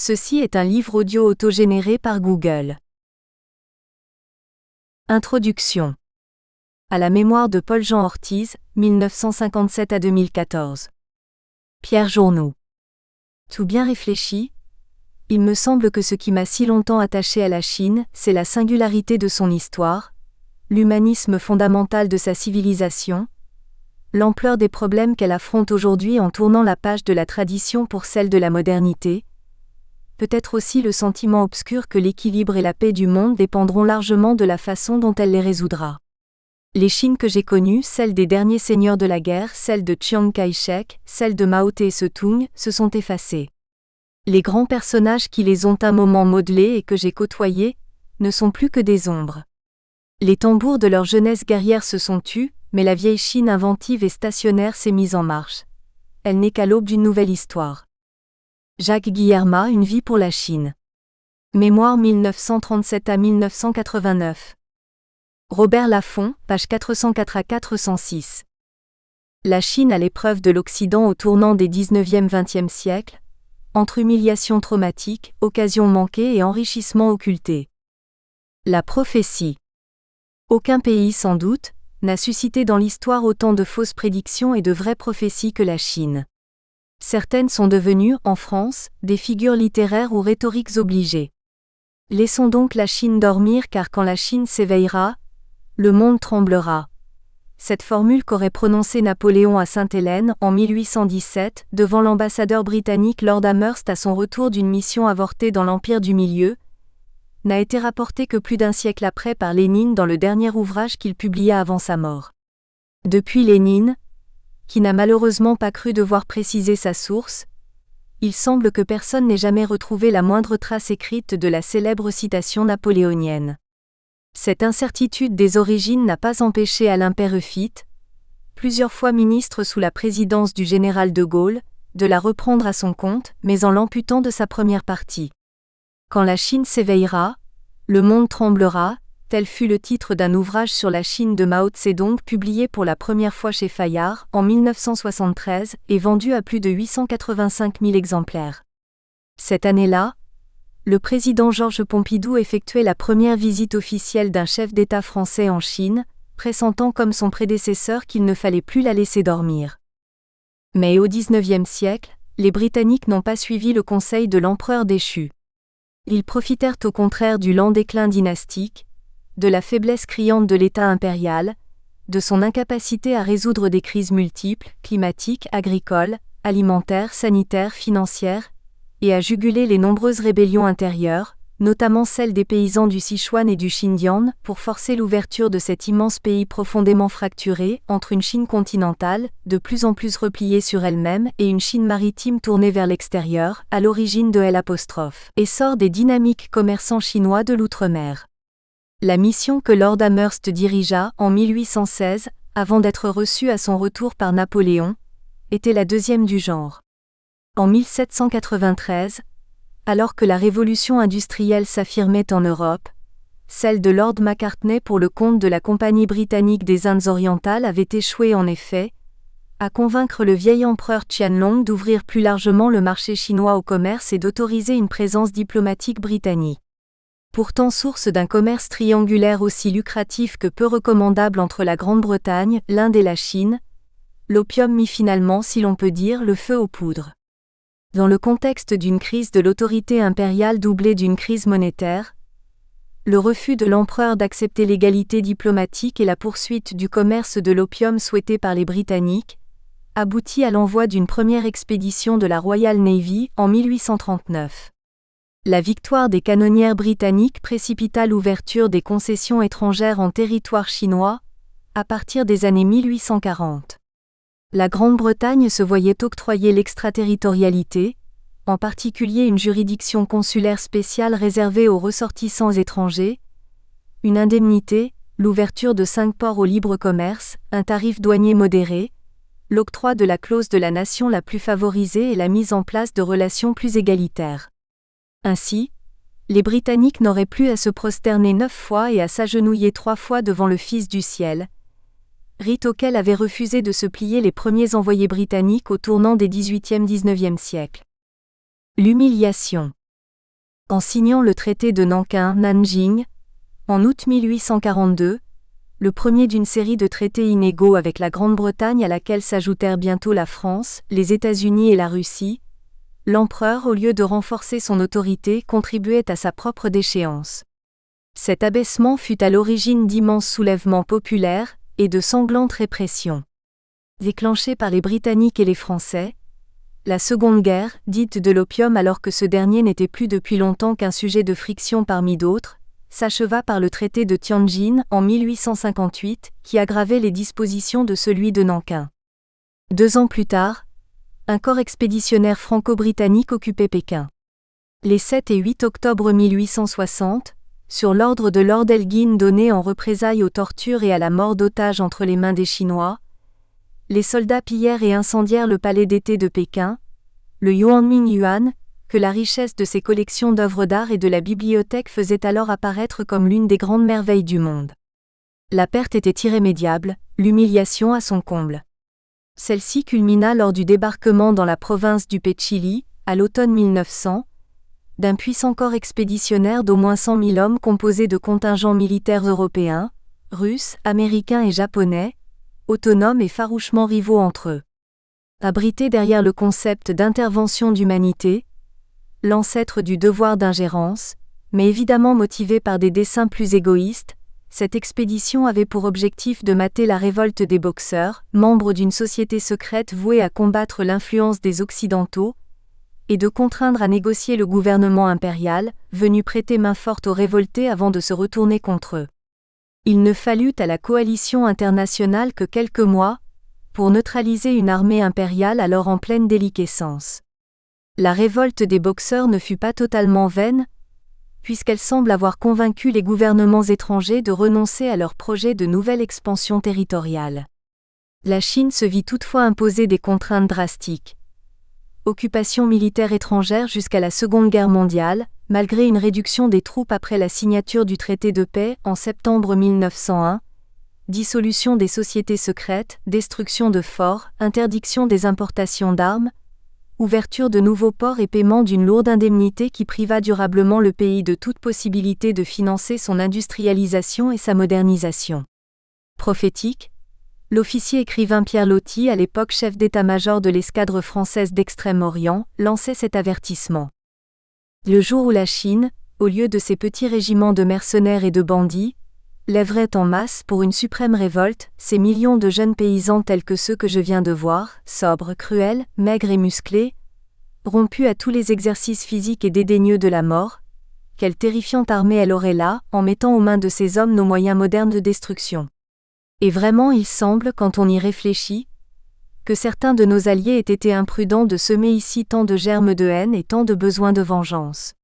Ceci est un livre audio autogénéré par Google. Introduction. À la mémoire de Paul-Jean Ortiz, 1957 à 2014. Pierre Journoux. Tout bien réfléchi, il me semble que ce qui m'a si longtemps attaché à la Chine, c'est la singularité de son histoire, l'humanisme fondamental de sa civilisation, l'ampleur des problèmes qu'elle affronte aujourd'hui en tournant la page de la tradition pour celle de la modernité, peut-être aussi le sentiment obscur que l'équilibre et la paix du monde dépendront largement de la façon dont elle les résoudra. Les Chines que j'ai connues, celles des derniers seigneurs de la guerre, celles de Chiang Kai-shek, celles de Mao Tse-tung, se sont effacées. Les grands personnages qui les ont un moment modelés et que j'ai côtoyés, ne sont plus que des ombres. Les tambours de leur jeunesse guerrière se sont tus, mais la vieille Chine inventive et stationnaire s'est mise en marche. Elle n'est qu'à l'aube d'une nouvelle histoire. Jacques Guillerma, Une vie pour la Chine. Mémoire 1937 à 1989. Robert Laffont, pages 404 à 406. La Chine à l'épreuve de l'Occident au tournant des 19e-20e siècles, entre humiliation traumatique, occasion manquée et enrichissement occulté. La prophétie. Aucun pays, sans doute, n'a suscité dans l'histoire autant de fausses prédictions et de vraies prophéties que la Chine. Certaines sont devenues, en France, des figures littéraires ou rhétoriques obligées. Laissons donc la Chine dormir car quand la Chine s'éveillera, le monde tremblera. Cette formule qu'aurait prononcée Napoléon à Sainte-Hélène en 1817 devant l'ambassadeur britannique Lord Amherst à son retour d'une mission avortée dans l'Empire du Milieu, n'a été rapportée que plus d'un siècle après par Lénine dans le dernier ouvrage qu'il publia avant sa mort. Depuis Lénine, qui n'a malheureusement pas cru devoir préciser sa source, il semble que personne n'ait jamais retrouvé la moindre trace écrite de la célèbre citation napoléonienne. Cette incertitude des origines n'a pas empêché Alain Peyrefitte, plusieurs fois ministre sous la présidence du général de Gaulle, de la reprendre à son compte, mais en l'amputant de sa première partie. Quand la Chine s'éveillera, le monde tremblera, tel fut le titre d'un ouvrage sur la Chine de Mao Tse-tung publié pour la première fois chez Fayard en 1973 et vendu à plus de 885 000 exemplaires. Cette année-là, le président Georges Pompidou effectuait la première visite officielle d'un chef d'État français en Chine, pressentant comme son prédécesseur qu'il ne fallait plus la laisser dormir. Mais au XIXe siècle, les Britanniques n'ont pas suivi le conseil de l'empereur déchu. Ils profitèrent au contraire du lent déclin dynastique, de la faiblesse criante de l'État impérial, de son incapacité à résoudre des crises multiples, climatiques, agricoles, alimentaires, sanitaires, financières, et à juguler les nombreuses rébellions intérieures, notamment celles des paysans du Sichuan et du Xinjiang, pour forcer l'ouverture de cet immense pays profondément fracturé entre une Chine continentale, de plus en plus repliée sur elle-même, et une Chine maritime tournée vers l'extérieur, à l'origine de L', essor des dynamiques commerçants chinois de l'outre-mer. La mission que Lord Amherst dirigea en 1816, avant d'être reçu à son retour par Napoléon, était la deuxième du genre. En 1793, alors que la révolution industrielle s'affirmait en Europe, celle de Lord Macartney pour le compte de la Compagnie britannique des Indes orientales avait échoué en effet, à convaincre le vieil empereur Qianlong d'ouvrir plus largement le marché chinois au commerce et d'autoriser une présence diplomatique britannique. Pourtant source d'un commerce triangulaire aussi lucratif que peu recommandable entre la Grande-Bretagne, l'Inde et la Chine, l'opium mit finalement, si l'on peut dire, le feu aux poudres. Dans le contexte d'une crise de l'autorité impériale doublée d'une crise monétaire, le refus de l'empereur d'accepter l'égalité diplomatique et la poursuite du commerce de l'opium souhaité par les Britanniques, aboutit à l'envoi d'une première expédition de la Royal Navy en 1839. La victoire des canonnières britanniques précipita l'ouverture des concessions étrangères en territoire chinois, à partir des années 1840. La Grande-Bretagne se voyait octroyer l'extraterritorialité, en particulier une juridiction consulaire spéciale réservée aux ressortissants étrangers, une indemnité, l'ouverture de 5 ports au libre commerce, un tarif douanier modéré, l'octroi de la clause de la nation la plus favorisée et la mise en place de relations plus égalitaires. Ainsi, les Britanniques n'auraient plus à se prosterner 9 fois et à s'agenouiller 3 fois devant le Fils du ciel, rite auquel avaient refusé de se plier les premiers envoyés britanniques au tournant des XVIIIe-XIXe siècles. L'humiliation. En signant le traité de Nanking-Nanjing, en août 1842, le premier d'une série de traités inégaux avec la Grande-Bretagne à laquelle s'ajoutèrent bientôt la France, les États-Unis et la Russie, l'empereur, au lieu de renforcer son autorité, contribuait à sa propre déchéance. Cet abaissement fut à l'origine d'immenses soulèvements populaires et de sanglantes répressions. Déclenchée par les Britanniques et les Français, la Seconde Guerre, dite de l'opium alors que ce dernier n'était plus depuis longtemps qu'un sujet de friction parmi d'autres, s'acheva par le traité de Tianjin en 1858, qui aggravait les dispositions de celui de Nankin. 2 ans plus tard, un corps expéditionnaire franco-britannique occupait Pékin. Les 7 et 8 octobre 1860, sur l'ordre de Lord Elgin donné en représailles aux tortures et à la mort d'otages entre les mains des Chinois, les soldats pillèrent et incendièrent le palais d'été de Pékin, le Yuanming Yuan, que la richesse de ses collections d'œuvres d'art et de la bibliothèque faisait alors apparaître comme l'une des grandes merveilles du monde. La perte était irrémédiable, l'humiliation à son comble. Celle-ci culmina lors du débarquement dans la province du Pechili, à l'automne 1900, d'un puissant corps expéditionnaire d'au moins 100 000 hommes composé de contingents militaires européens, russes, américains et japonais, autonomes et farouchement rivaux entre eux. Abrités derrière le concept d'intervention d'humanité, l'ancêtre du devoir d'ingérence, mais évidemment motivé par des desseins plus égoïstes, cette expédition avait pour objectif de mater la révolte des Boxers, membres d'une société secrète vouée à combattre l'influence des Occidentaux, et de contraindre à négocier le gouvernement impérial, venu prêter main forte aux révoltés avant de se retourner contre eux. Il ne fallut à la coalition internationale que quelques mois, pour neutraliser une armée impériale alors en pleine déliquescence. La révolte des Boxers ne fut pas totalement vaine, puisqu'elle semble avoir convaincu les gouvernements étrangers de renoncer à leur projet de nouvelle expansion territoriale. La Chine se vit toutefois imposer des contraintes drastiques. Occupation militaire étrangère jusqu'à la Seconde Guerre mondiale, malgré une réduction des troupes après la signature du traité de paix en septembre 1901, dissolution des sociétés secrètes, destruction de forts, interdiction des importations d'armes, ouverture de nouveaux ports et paiement d'une lourde indemnité qui priva durablement le pays de toute possibilité de financer son industrialisation et sa modernisation. Prophétique, l'officier écrivain Pierre Loti, à l'époque chef d'état-major de l'escadre française d'Extrême-Orient, lançait cet avertissement. Le jour où la Chine, au lieu de ses petits régiments de mercenaires et de bandits, lèverait en masse pour une suprême révolte ces millions de jeunes paysans tels que ceux que je viens de voir, sobres, cruels, maigres et musclés, rompus à tous les exercices physiques et dédaigneux de la mort, quelle terrifiante armée elle aurait là, en mettant aux mains de ces hommes nos moyens modernes de destruction. Et vraiment il semble, quand on y réfléchit, que certains de nos alliés aient été imprudents de semer ici tant de germes de haine et tant de besoins de vengeance.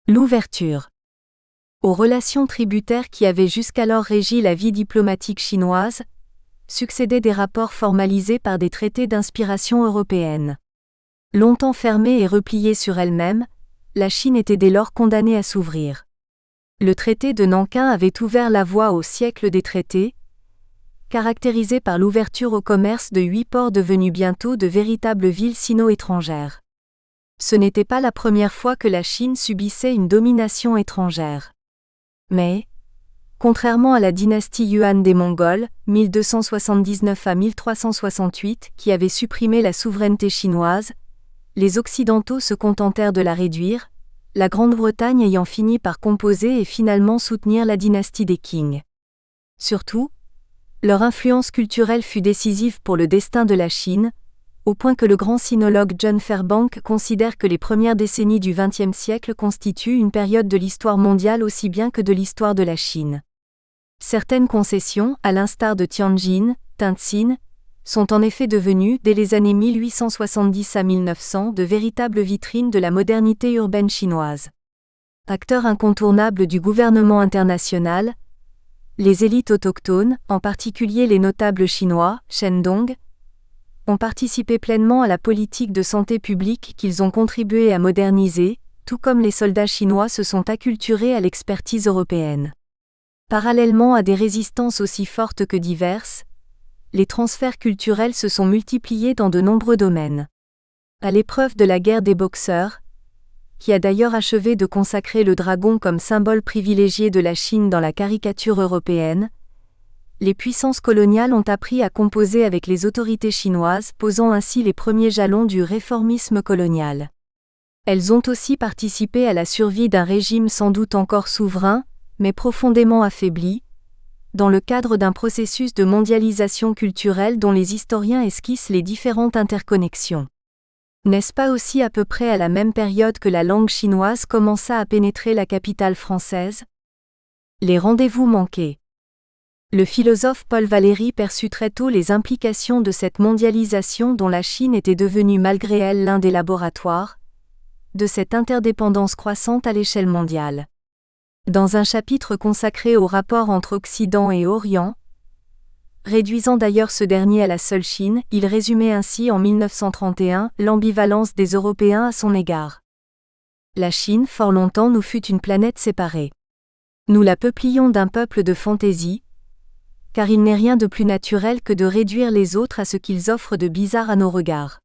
L'ouverture. Aux relations tributaires qui avaient jusqu'alors régi la vie diplomatique chinoise, succédaient des rapports formalisés par des traités d'inspiration européenne. Longtemps fermée et repliée sur elle-même, la Chine était dès lors condamnée à s'ouvrir. Le traité de Nankin avait ouvert la voie au siècle des traités, caractérisé par l'ouverture au commerce de 8 ports devenus bientôt de véritables villes sino-étrangères. Ce n'était pas la première fois que la Chine subissait une domination étrangère. Mais, contrairement à la dynastie Yuan des Mongols, 1279 à 1368, qui avait supprimé la souveraineté chinoise, les Occidentaux se contentèrent de la réduire, la Grande-Bretagne ayant fini par composer et finalement soutenir la dynastie des Qing. Surtout, leur influence culturelle fut décisive pour le destin de la Chine, au point que le grand sinologue John Fairbank considère que les premières décennies du XXe siècle constituent une période de l'histoire mondiale aussi bien que de l'histoire de la Chine. Certaines concessions, à l'instar de Tianjin, Tenzin, sont en effet devenues, dès les années 1870 à 1900, de véritables vitrines de la modernité urbaine chinoise. Acteurs incontournables du gouvernement international, les élites autochtones, en particulier les notables chinois, Shendong, ont participé pleinement à la politique de santé publique qu'ils ont contribué à moderniser, tout comme les soldats chinois se sont acculturés à l'expertise européenne. Parallèlement à des résistances aussi fortes que diverses, les transferts culturels se sont multipliés dans de nombreux domaines. À l'épreuve de la guerre des Boxers, qui a d'ailleurs achevé de consacrer le dragon comme symbole privilégié de la Chine dans la caricature européenne, les puissances coloniales ont appris à composer avec les autorités chinoises, posant ainsi les premiers jalons du réformisme colonial. Elles ont aussi participé à la survie d'un régime sans doute encore souverain, mais profondément affaibli, dans le cadre d'un processus de mondialisation culturelle dont les historiens esquissent les différentes interconnexions. N'est-ce pas aussi à peu près à la même période que la langue chinoise commença à pénétrer la capitale française? Les rendez-vous manqués. Le philosophe Paul Valéry perçut très tôt les implications de cette mondialisation dont la Chine était devenue malgré elle l'un des laboratoires, de cette interdépendance croissante à l'échelle mondiale. Dans un chapitre consacré au rapport entre Occident et Orient, réduisant d'ailleurs ce dernier à la seule Chine, il résumait ainsi en 1931 l'ambivalence des Européens à son égard. La Chine, fort longtemps, nous fut une planète séparée. Nous la peuplions d'un peuple de fantaisie, car il n'est rien de plus naturel que de réduire les autres à ce qu'ils offrent de bizarre à nos regards.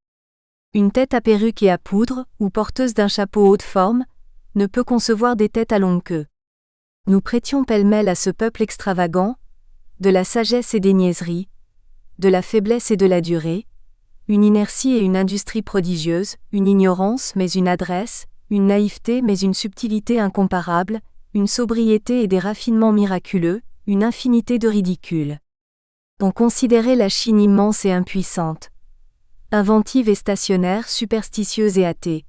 Une tête à perruque et à poudre, ou porteuse d'un chapeau haute forme, ne peut concevoir des têtes à longue queue. Nous prêtions pêle-mêle à ce peuple extravagant, de la sagesse et des niaiseries, de la faiblesse et de la durée, une inertie et une industrie prodigieuses, une ignorance mais une adresse, une naïveté mais une subtilité incomparable, une sobriété et des raffinements miraculeux, une infinité de ridicules. On considérait la Chine immense et impuissante, inventive et stationnaire, superstitieuse et athée,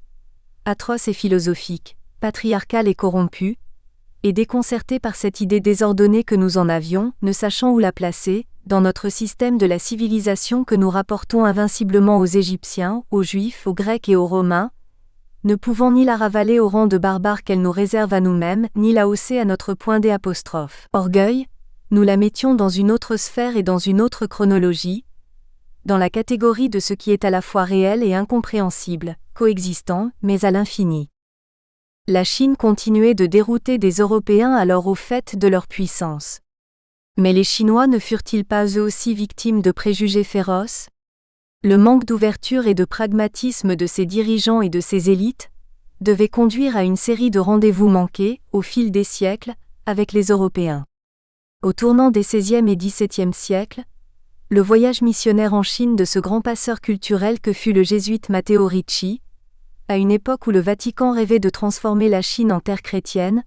atroce et philosophique, patriarcale et corrompue, et déconcertée par cette idée désordonnée que nous en avions, ne sachant où la placer, dans notre système de la civilisation que nous rapportons invinciblement aux Égyptiens, aux Juifs, aux Grecs et aux Romains, ne pouvant ni la ravaler au rang de barbares qu'elle nous réserve à nous-mêmes, ni la hausser à notre point d'apostrophe. Orgueil, nous la mettions dans une autre sphère et dans une autre chronologie, dans la catégorie de ce qui est à la fois réel et incompréhensible, coexistant, mais à l'infini. La Chine continuait de dérouter des Européens alors au fait de leur puissance. Mais les Chinois ne furent-ils pas eux aussi victimes de préjugés féroces? Le manque d'ouverture et de pragmatisme de ses dirigeants et de ses élites devait conduire à une série de rendez-vous manqués, au fil des siècles, avec les Européens. Au tournant des XVIe et XVIIe siècles, le voyage missionnaire en Chine de ce grand passeur culturel que fut le jésuite Matteo Ricci, à une époque où le Vatican rêvait de transformer la Chine en terre chrétienne,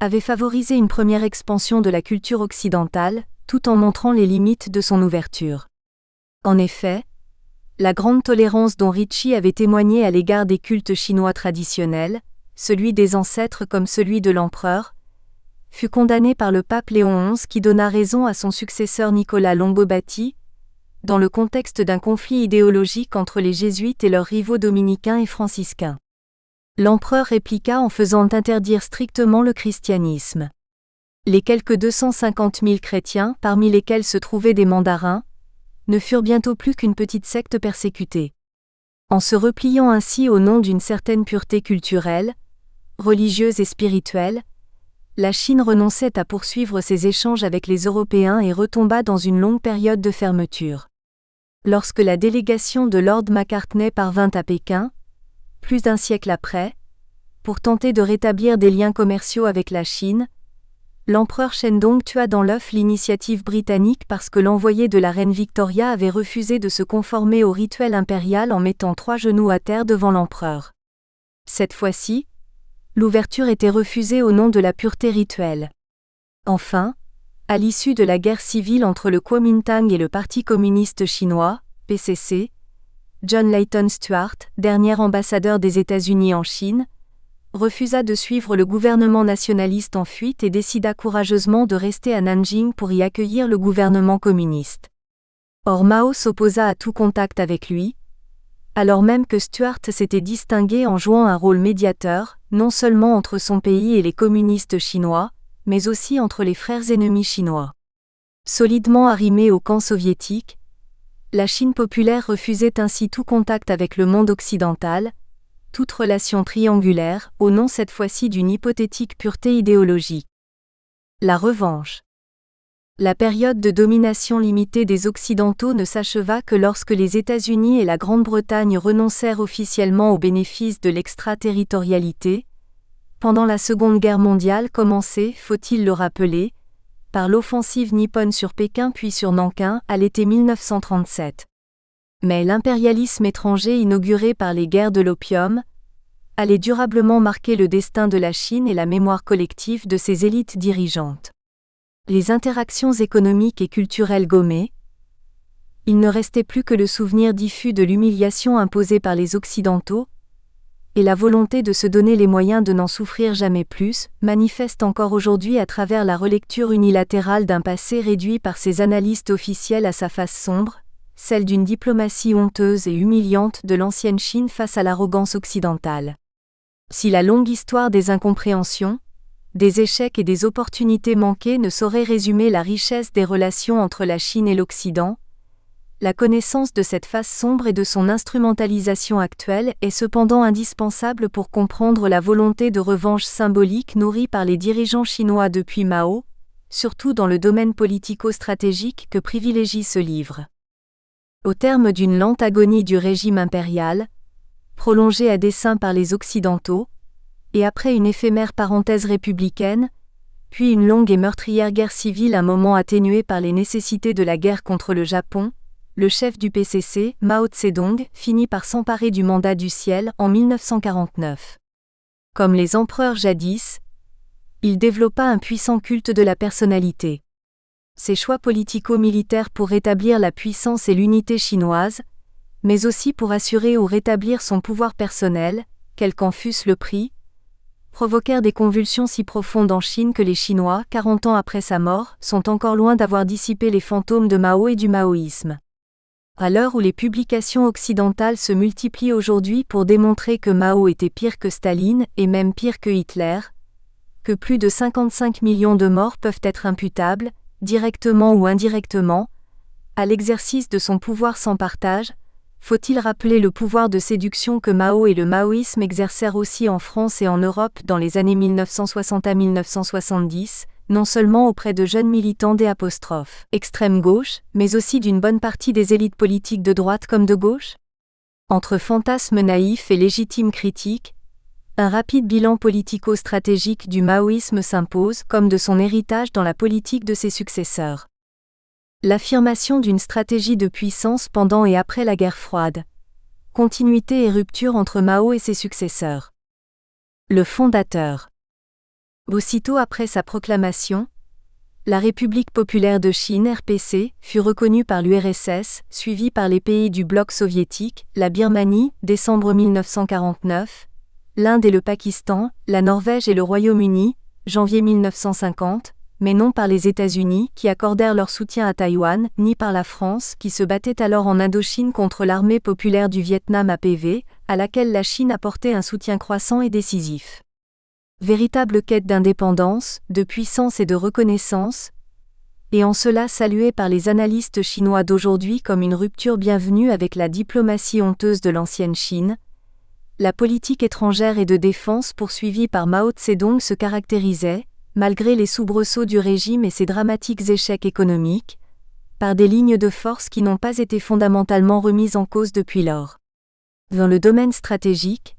avait favorisé une première expansion de la culture occidentale, tout en montrant les limites de son ouverture. En effet, la grande tolérance dont Ricci avait témoigné à l'égard des cultes chinois traditionnels, celui des ancêtres comme celui de l'empereur, fut condamnée par le pape Léon XI qui donna raison à son successeur Nicolas Longobardi, dans le contexte d'un conflit idéologique entre les jésuites et leurs rivaux dominicains et franciscains. L'empereur répliqua en faisant interdire strictement le christianisme. Les quelques 250 000 chrétiens, parmi lesquels se trouvaient des mandarins, ne furent bientôt plus qu'une petite secte persécutée. En se repliant ainsi au nom d'une certaine pureté culturelle, religieuse et spirituelle, la Chine renonçait à poursuivre ses échanges avec les Européens et retomba dans une longue période de fermeture. Lorsque la délégation de Lord Macartney parvint à Pékin, plus d'un siècle après, pour tenter de rétablir des liens commerciaux avec la Chine, l'empereur Shendong tua dans l'œuf l'initiative britannique parce que l'envoyé de la reine Victoria avait refusé de se conformer au rituel impérial en mettant 3 genoux à terre devant l'empereur. Cette fois-ci, l'ouverture était refusée au nom de la pureté rituelle. Enfin, à l'issue de la guerre civile entre le Kuomintang et le Parti communiste chinois, PCC, John Layton Stuart, dernier ambassadeur des États-Unis en Chine, refusa de suivre le gouvernement nationaliste en fuite et décida courageusement de rester à Nanjing pour y accueillir le gouvernement communiste. Or Mao s'opposa à tout contact avec lui, alors même que Stuart s'était distingué en jouant un rôle médiateur, non seulement entre son pays et les communistes chinois, mais aussi entre les frères ennemis chinois. Solidement arrimée au camp soviétique, la Chine populaire refusait ainsi tout contact avec le monde occidental, toute relation triangulaire, au nom cette fois-ci d'une hypothétique pureté idéologique. La revanche. La période de domination limitée des Occidentaux ne s'acheva que lorsque les États-Unis et la Grande-Bretagne renoncèrent officiellement au bénéfice de l'extraterritorialité, pendant la Seconde Guerre mondiale commencée, faut-il le rappeler, par l'offensive nippone sur Pékin puis sur Nankin à l'été 1937. Mais l'impérialisme étranger inauguré par les guerres de l'opium allait durablement marquer le destin de la Chine et la mémoire collective de ses élites dirigeantes. Les interactions économiques et culturelles gommées, il ne restait plus que le souvenir diffus de l'humiliation imposée par les Occidentaux, et la volonté de se donner les moyens de n'en souffrir jamais plus, manifeste encore aujourd'hui à travers la relecture unilatérale d'un passé réduit par ses analystes officiels à sa face sombre, celle d'une diplomatie honteuse et humiliante de l'ancienne Chine face à l'arrogance occidentale. Si la longue histoire des incompréhensions, des échecs et des opportunités manquées ne saurait résumer la richesse des relations entre la Chine et l'Occident, la connaissance de cette face sombre et de son instrumentalisation actuelle est cependant indispensable pour comprendre la volonté de revanche symbolique nourrie par les dirigeants chinois depuis Mao, surtout dans le domaine politico-stratégique que privilégie ce livre. Au terme d'une lente agonie du régime impérial, prolongée à dessein par les Occidentaux, et après une éphémère parenthèse républicaine, puis une longue et meurtrière guerre civile un moment atténuée par les nécessités de la guerre contre le Japon, le chef du PCC, Mao Tse-dong, finit par s'emparer du mandat du ciel en 1949. Comme les empereurs jadis, il développa un puissant culte de la personnalité. Ses choix politico-militaires pour rétablir la puissance et l'unité chinoise, mais aussi pour assurer ou rétablir son pouvoir personnel, quel qu'en fût le prix, provoquèrent des convulsions si profondes en Chine que les Chinois, 40 ans après sa mort, sont encore loin d'avoir dissipé les fantômes de Mao et du maoïsme. À l'heure où les publications occidentales se multiplient aujourd'hui pour démontrer que Mao était pire que Staline et même pire que Hitler, que plus de 55 millions de morts peuvent être imputables, directement ou indirectement, à l'exercice de son pouvoir sans partage, faut-il rappeler le pouvoir de séduction que Mao et le maoïsme exercèrent aussi en France et en Europe dans les années 1960 à 1970, non seulement auprès de jeunes militants des extrême gauche, mais aussi d'une bonne partie des élites politiques de droite comme de gauche? Entre fantasmes naïfs et légitimes critiques, un rapide bilan politico-stratégique du maoïsme s'impose comme de son héritage dans la politique de ses successeurs. L'affirmation d'une stratégie de puissance pendant et après la guerre froide. Continuité et rupture entre Mao et ses successeurs. Le fondateur. Aussitôt après sa proclamation, la République populaire de Chine (RPC) fut reconnue par l'URSS, suivie par les pays du bloc soviétique, la Birmanie, décembre 1949, l'Inde et le Pakistan, la Norvège et le Royaume-Uni, janvier 1950, mais non par les États-Unis qui accordèrent leur soutien à Taïwan, ni par la France qui se battait alors en Indochine contre l'armée populaire du Vietnam APV, à laquelle la Chine apportait un soutien croissant et décisif. Véritable quête d'indépendance, de puissance et de reconnaissance, et en cela saluée par les analystes chinois d'aujourd'hui comme une rupture bienvenue avec la diplomatie honteuse de l'ancienne Chine, la politique étrangère et de défense poursuivie par Mao Tse-dong se caractérisait, malgré les soubresauts du régime et ses dramatiques échecs économiques, par des lignes de force qui n'ont pas été fondamentalement remises en cause depuis lors. Dans le domaine stratégique,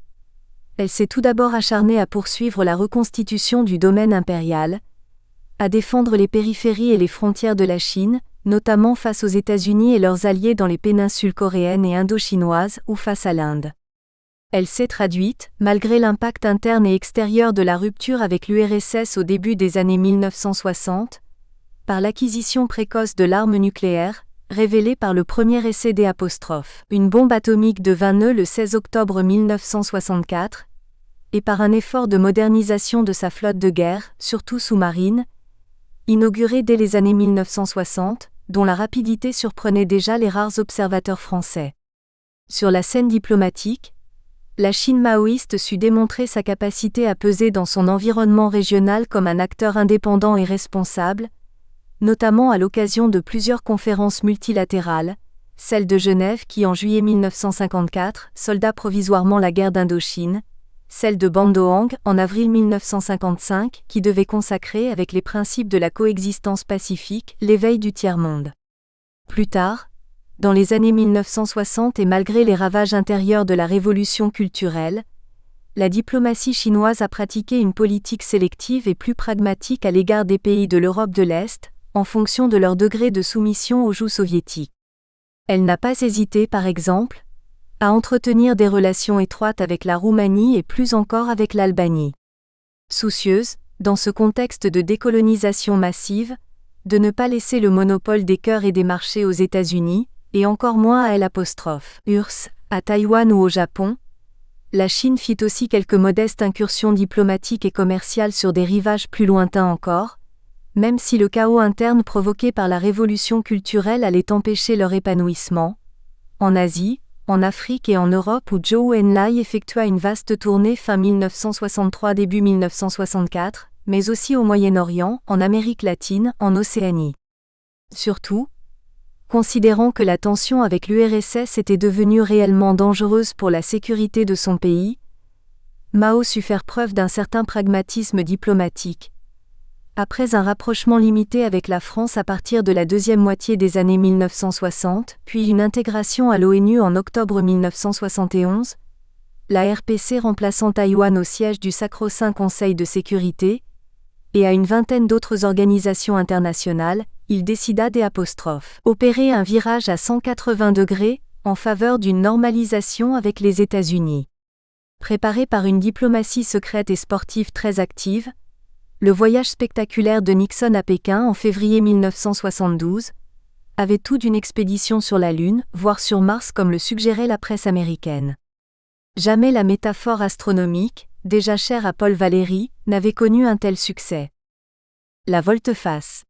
elle s'est tout d'abord acharnée à poursuivre la reconstitution du domaine impérial, à défendre les périphéries et les frontières de la Chine, notamment face aux États-Unis et leurs alliés dans les péninsules coréennes et indo-chinoises ou face à l'Inde. Elle s'est traduite, malgré l'impact interne et extérieur de la rupture avec l'URSS au début des années 1960, par l'acquisition précoce de l'arme nucléaire, révélée par le premier essai des une bombe atomique de 20 nœuds le 16 octobre 1964, et par un effort de modernisation de sa flotte de guerre, surtout sous-marine, inaugurée dès les années 1960, dont la rapidité surprenait déjà les rares observateurs français. Sur la scène diplomatique, la Chine maoïste sut démontrer sa capacité à peser dans son environnement régional comme un acteur indépendant et responsable, notamment à l'occasion de plusieurs conférences multilatérales, celle de Genève qui en juillet 1954 solda provisoirement la guerre d'Indochine, celle de Bandohang en avril 1955, qui devait consacrer, avec les principes de la coexistence pacifique, l'éveil du tiers-monde. Plus tard, dans les années 1960 et malgré les ravages intérieurs de la révolution culturelle, la diplomatie chinoise a pratiqué une politique sélective et plus pragmatique à l'égard des pays de l'Europe de l'Est, en fonction de leur degré de soumission au joug soviétique. Elle n'a pas hésité, par exemple, à entretenir des relations étroites avec la Roumanie et plus encore avec l'Albanie. Soucieuse, dans ce contexte de décolonisation massive, de ne pas laisser le monopole des cœurs et des marchés aux États-Unis, et encore moins à URSS, à Taïwan ou au Japon, la Chine fit aussi quelques modestes incursions diplomatiques et commerciales sur des rivages plus lointains encore, même si le chaos interne provoqué par la révolution culturelle allait empêcher leur épanouissement. En Asie, en Afrique et en Europe où Zhou Enlai effectua une vaste tournée fin 1963 début 1964, mais aussi au Moyen-Orient, en Amérique latine, en Océanie. Surtout, considérant que la tension avec l'URSS était devenue réellement dangereuse pour la sécurité de son pays, Mao sut faire preuve d'un certain pragmatisme diplomatique. Après un rapprochement limité avec la France à partir de la deuxième moitié des années 1960, puis une intégration à l'ONU en octobre 1971, la RPC remplaçant Taïwan au siège du Sacro-Saint Conseil de sécurité, et à une vingtaine d'autres organisations internationales, il décida d'opérer un virage à 180 degrés, en faveur d'une normalisation avec les États-Unis. Préparé par une diplomatie secrète et sportive très active, le voyage spectaculaire de Nixon à Pékin en février 1972 avait tout d'une expédition sur la Lune, voire sur Mars comme le suggérait la presse américaine. Jamais la métaphore astronomique, déjà chère à Paul Valéry, n'avait connu un tel succès. La volte-face.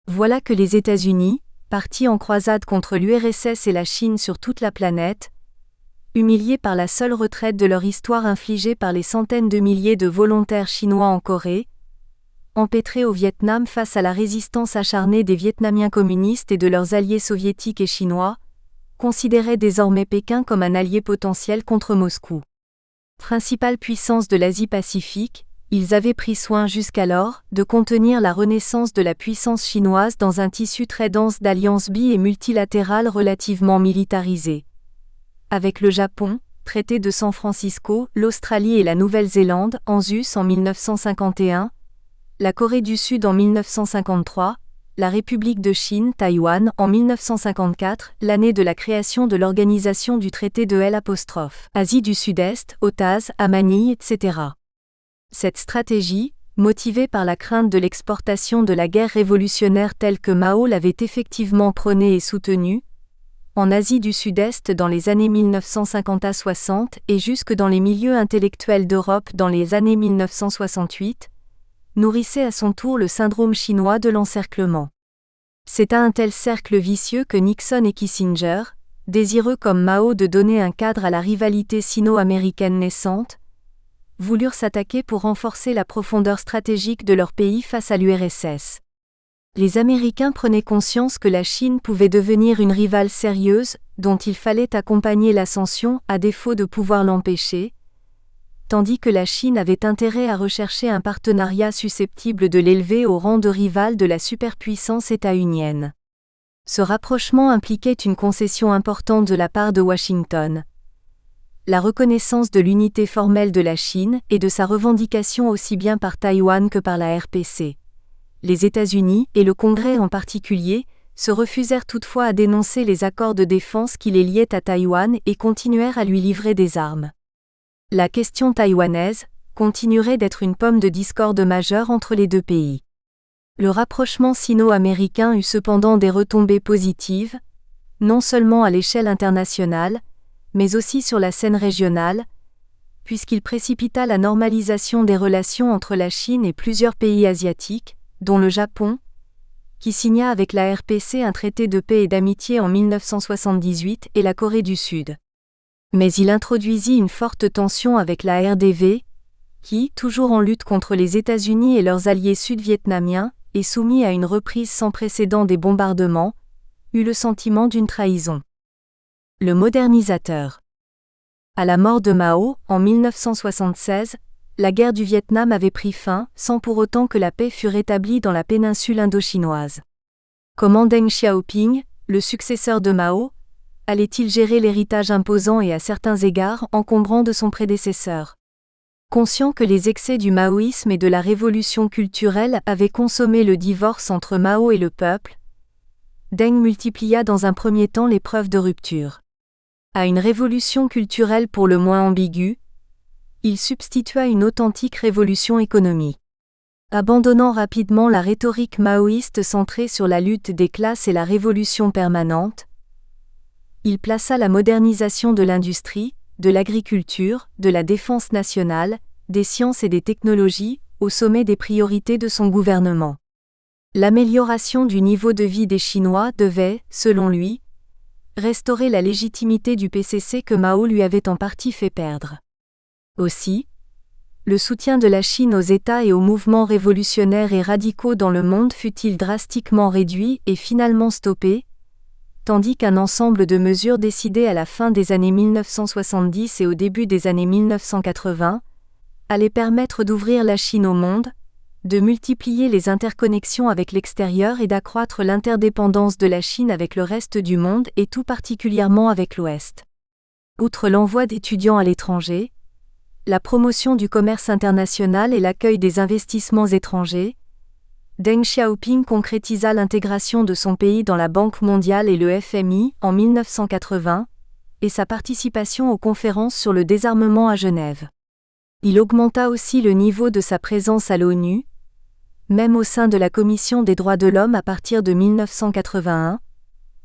Voilà que les États-Unis, partis en croisade contre l'URSS et la Chine sur toute la planète, humiliés par la seule retraite de leur histoire infligée par les centaines de milliers de volontaires chinois en Corée, empêtrés au Vietnam face à la résistance acharnée des Vietnamiens communistes et de leurs alliés soviétiques et chinois, considéraient désormais Pékin comme un allié potentiel contre Moscou. Principale puissance de l'Asie-Pacifique, ils avaient pris soin jusqu'alors de contenir la renaissance de la puissance chinoise dans un tissu très dense d'alliances bi- et multilatérales relativement militarisées. Avec le Japon, traité de San Francisco, l'Australie et la Nouvelle-Zélande, ANZUS en 1951, la Corée du Sud en 1953, la République de Chine, Taïwan, en 1954, l'année de la création de l'organisation du traité de Asie du Sud-Est, OTAS, à Manille, etc. Cette stratégie, motivée par la crainte de l'exportation de la guerre révolutionnaire telle que Mao l'avait effectivement prônée et soutenue, en Asie du Sud-Est dans les années 1950 à 60 et jusque dans les milieux intellectuels d'Europe dans les années 1968, nourrissait à son tour le syndrome chinois de l'encerclement. C'est à un tel cercle vicieux que Nixon et Kissinger, désireux comme Mao de donner un cadre à la rivalité sino-américaine naissante, voulurent s'attaquer pour renforcer la profondeur stratégique de leur pays face à l'URSS. Les Américains prenaient conscience que la Chine pouvait devenir une rivale sérieuse, dont il fallait accompagner l'ascension à défaut de pouvoir l'empêcher, tandis que la Chine avait intérêt à rechercher un partenariat susceptible de l'élever au rang de rival de la superpuissance états-unienne. Ce rapprochement impliquait une concession importante de la part de Washington. La reconnaissance de l'unité formelle de la Chine et de sa revendication aussi bien par Taïwan que par la RPC. Les États-Unis, et le Congrès en particulier, se refusèrent toutefois à dénoncer les accords de défense qui les liaient à Taïwan et continuèrent à lui livrer des armes. La question taïwanaise continuerait d'être une pomme de discorde majeure entre les deux pays. Le rapprochement sino-américain eut cependant des retombées positives, non seulement à l'échelle internationale, mais aussi sur la scène régionale, puisqu'il précipita la normalisation des relations entre la Chine et plusieurs pays asiatiques, dont le Japon, qui signa avec la RPC un traité de paix et d'amitié en 1978 et la Corée du Sud. Mais il introduisit une forte tension avec la RDV, qui, toujours en lutte contre les États-Unis et leurs alliés sud-vietnamiens, et soumis à une reprise sans précédent des bombardements, eut le sentiment d'une trahison. Le modernisateur. À la mort de Mao, en 1976, la guerre du Vietnam avait pris fin, sans pour autant que la paix fût rétablie dans la péninsule indo-chinoise. Comment Deng Xiaoping, le successeur de Mao, allait-il gérer l'héritage imposant et à certains égards encombrant de son prédécesseur? Conscient que les excès du maoïsme et de la révolution culturelle avaient consommé le divorce entre Mao et le peuple, Deng multiplia dans un premier temps les preuves de rupture. À une révolution culturelle pour le moins ambiguë, il substitua une authentique révolution économique. Abandonnant rapidement la rhétorique maoïste centrée sur la lutte des classes et la révolution permanente, il plaça la modernisation de l'industrie, de l'agriculture, de la défense nationale, des sciences et des technologies, au sommet des priorités de son gouvernement. L'amélioration du niveau de vie des Chinois devait, selon lui, restaurer la légitimité du PCC que Mao lui avait en partie fait perdre. Aussi, le soutien de la Chine aux États et aux mouvements révolutionnaires et radicaux dans le monde fut-il drastiquement réduit et finalement stoppé, tandis qu'un ensemble de mesures décidées à la fin des années 1970 et au début des années 1980 allaient permettre d'ouvrir la Chine au monde, de multiplier les interconnexions avec l'extérieur et d'accroître l'interdépendance de la Chine avec le reste du monde et tout particulièrement avec l'Ouest. Outre l'envoi d'étudiants à l'étranger, la promotion du commerce international et l'accueil des investissements étrangers, Deng Xiaoping concrétisa l'intégration de son pays dans la Banque mondiale et le FMI en 1980, et sa participation aux conférences sur le désarmement à Genève. Il augmenta aussi le niveau de sa présence à l'ONU, même au sein de la Commission des droits de l'homme à partir de 1981,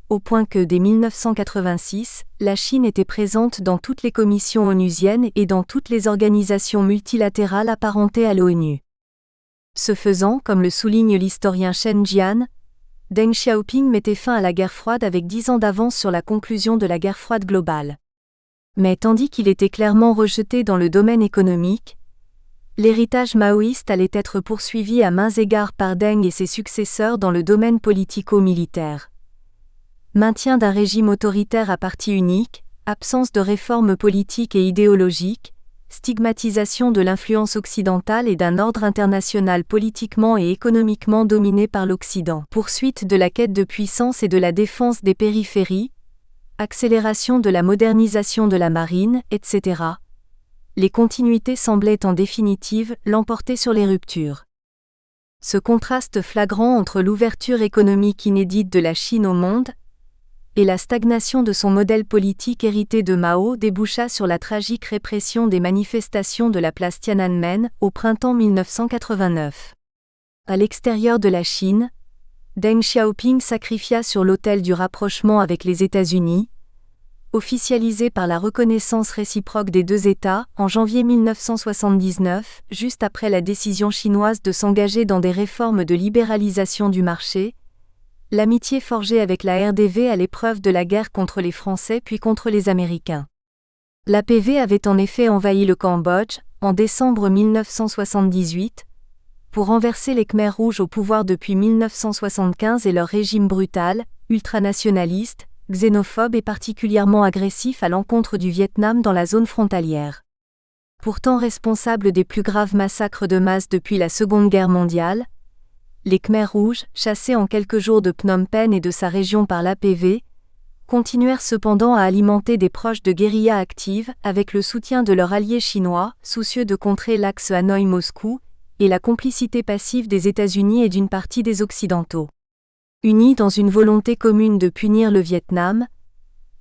au point que dès 1986, la Chine était présente dans toutes les commissions onusiennes et dans toutes les organisations multilatérales apparentées à l'ONU. Ce faisant, comme le souligne l'historien Chen Jian, Deng Xiaoping mettait fin à la guerre froide avec 10 ans d'avance sur la conclusion de la guerre froide globale. Mais tandis qu'il était clairement rejeté dans le domaine économique, l'héritage maoïste allait être poursuivi à maints égards par Deng et ses successeurs dans le domaine politico-militaire. Maintien d'un régime autoritaire à parti unique, absence de réformes politiques et idéologiques, stigmatisation de l'influence occidentale et d'un ordre international politiquement et économiquement dominé par l'Occident, poursuite de la quête de puissance et de la défense des périphéries, accélération de la modernisation de la marine, etc. Les continuités semblaient en définitive l'emporter sur les ruptures. Ce contraste flagrant entre l'ouverture économique inédite de la Chine au monde et la stagnation de son modèle politique hérité de Mao déboucha sur la tragique répression des manifestations de la place Tiananmen au printemps 1989. À l'extérieur de la Chine, Deng Xiaoping sacrifia sur l'autel du rapprochement avec les États-Unis, officialisé par la reconnaissance réciproque des deux États en janvier 1979, juste après la décision chinoise de s'engager dans des réformes de libéralisation du marché, l'amitié forgée avec la RDV à l'épreuve de la guerre contre les Français puis contre les Américains. L'APV avait en effet envahi le Cambodge, en décembre 1978, pour renverser les Khmers rouges au pouvoir depuis 1975 et leur régime brutal, ultranationaliste, xénophobe et particulièrement agressif à l'encontre du Vietnam dans la zone frontalière. Pourtant responsable des plus graves massacres de masse depuis la Seconde Guerre mondiale, les Khmers rouges, chassés en quelques jours de Phnom Penh et de sa région par l'APV, continuèrent cependant à alimenter des proches de guérillas actives avec le soutien de leurs alliés chinois, soucieux de contrer l'axe Hanoï-Moscou, et la complicité passive des États-Unis et d'une partie des Occidentaux. Unis dans une volonté commune de punir le Vietnam,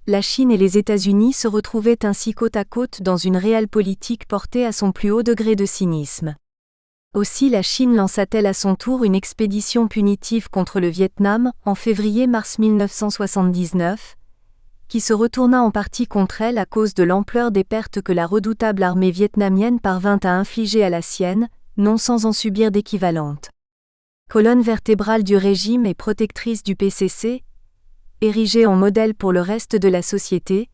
la Chine et les États-Unis se retrouvaient ainsi côte à côte dans une réelle politique portée à son plus haut degré de cynisme. Aussi la Chine lança-t-elle à son tour une expédition punitive contre le Vietnam en février-mars 1979, qui se retourna en partie contre elle à cause de l'ampleur des pertes que la redoutable armée vietnamienne parvint à infliger à la sienne, non sans en subir d'équivalentes. Colonne vertébrale du régime et protectrice du PCC, érigée en modèle pour le reste de la société,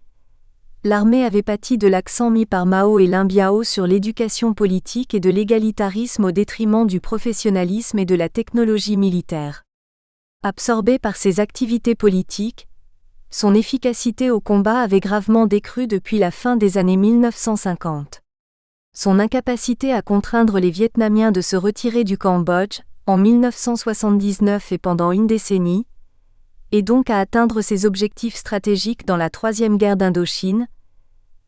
l'armée avait pâti de l'accent mis par Mao et Lin Biao sur l'éducation politique et de l'égalitarisme au détriment du professionnalisme et de la technologie militaire. Absorbée par ses activités politiques, Son efficacité au combat avait gravement décru depuis la fin des années 1950. Son incapacité à contraindre les Vietnamiens de se retirer du Cambodge, en 1979 et pendant une décennie, et donc à atteindre ses objectifs stratégiques dans la Troisième Guerre d'Indochine,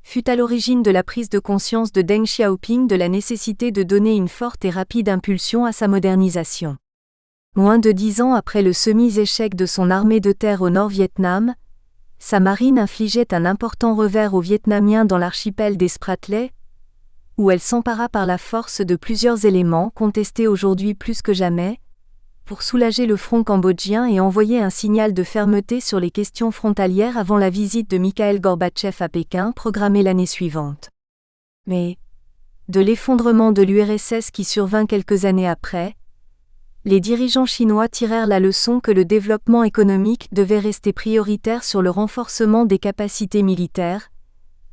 fut à l'origine de la prise de conscience de Deng Xiaoping de la nécessité de donner une forte et rapide impulsion à sa modernisation. Moins de 10 ans après le semi-échec de son armée de terre au Nord-Vietnam, sa marine infligeait un important revers aux Vietnamiens dans l'archipel des Spratleys, où elle s'empara par la force de plusieurs éléments contestés aujourd'hui plus que jamais, pour soulager le front cambodgien et envoyer un signal de fermeté sur les questions frontalières avant la visite de Mikhail Gorbatchev à Pékin programmée l'année suivante. Mais, de l'effondrement de l'URSS qui survint quelques années après, les dirigeants chinois tirèrent la leçon que le développement économique devait rester prioritaire sur le renforcement des capacités militaires,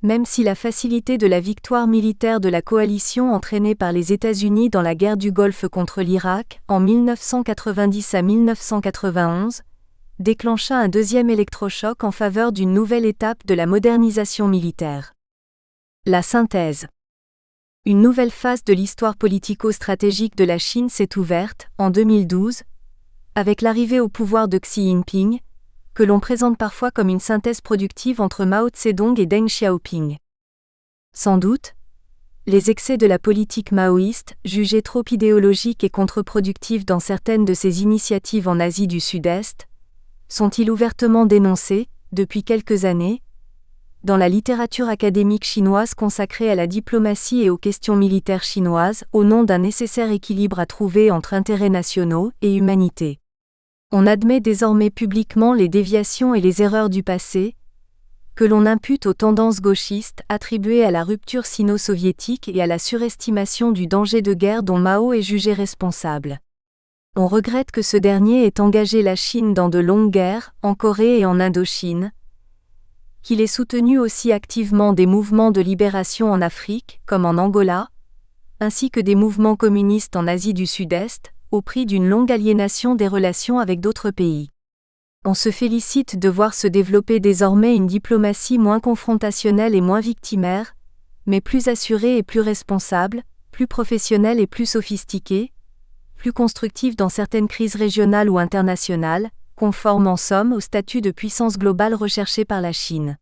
même si la facilité de la victoire militaire de la coalition entraînée par les États-Unis dans la guerre du Golfe contre l'Irak, en 1990 à 1991, déclencha un deuxième électrochoc en faveur d'une nouvelle étape de la modernisation militaire. La synthèse. Une nouvelle phase de l'histoire politico-stratégique de la Chine s'est ouverte, en 2012, avec l'arrivée au pouvoir de Xi Jinping, que l'on présente parfois comme une synthèse productive entre Mao Tse-dong et Deng Xiaoping. Sans doute, les excès de la politique maoïste, jugée trop idéologique et contre-productive dans certaines de ses initiatives en Asie du Sud-Est, sont-ils ouvertement dénoncés, depuis quelques années, dans la littérature académique chinoise consacrée à la diplomatie et aux questions militaires chinoises, au nom d'un nécessaire équilibre à trouver entre intérêts nationaux et humanité. On admet désormais publiquement les déviations et les erreurs du passé, que l'on impute aux tendances gauchistes attribuées à la rupture sino-soviétique et à la surestimation du danger de guerre dont Mao est jugé responsable. On regrette que ce dernier ait engagé la Chine dans de longues guerres, en Corée et en Indochine, qu'il ait soutenu aussi activement des mouvements de libération en Afrique, comme en Angola, ainsi que des mouvements communistes en Asie du Sud-Est, au prix d'une longue aliénation des relations avec d'autres pays. On se félicite de voir se développer désormais une diplomatie moins confrontationnelle et moins victimaire, mais plus assurée et plus responsable, plus professionnelle et plus sophistiquée, plus constructive dans certaines crises régionales ou internationales, conforme en somme au statut de puissance globale recherché par la Chine.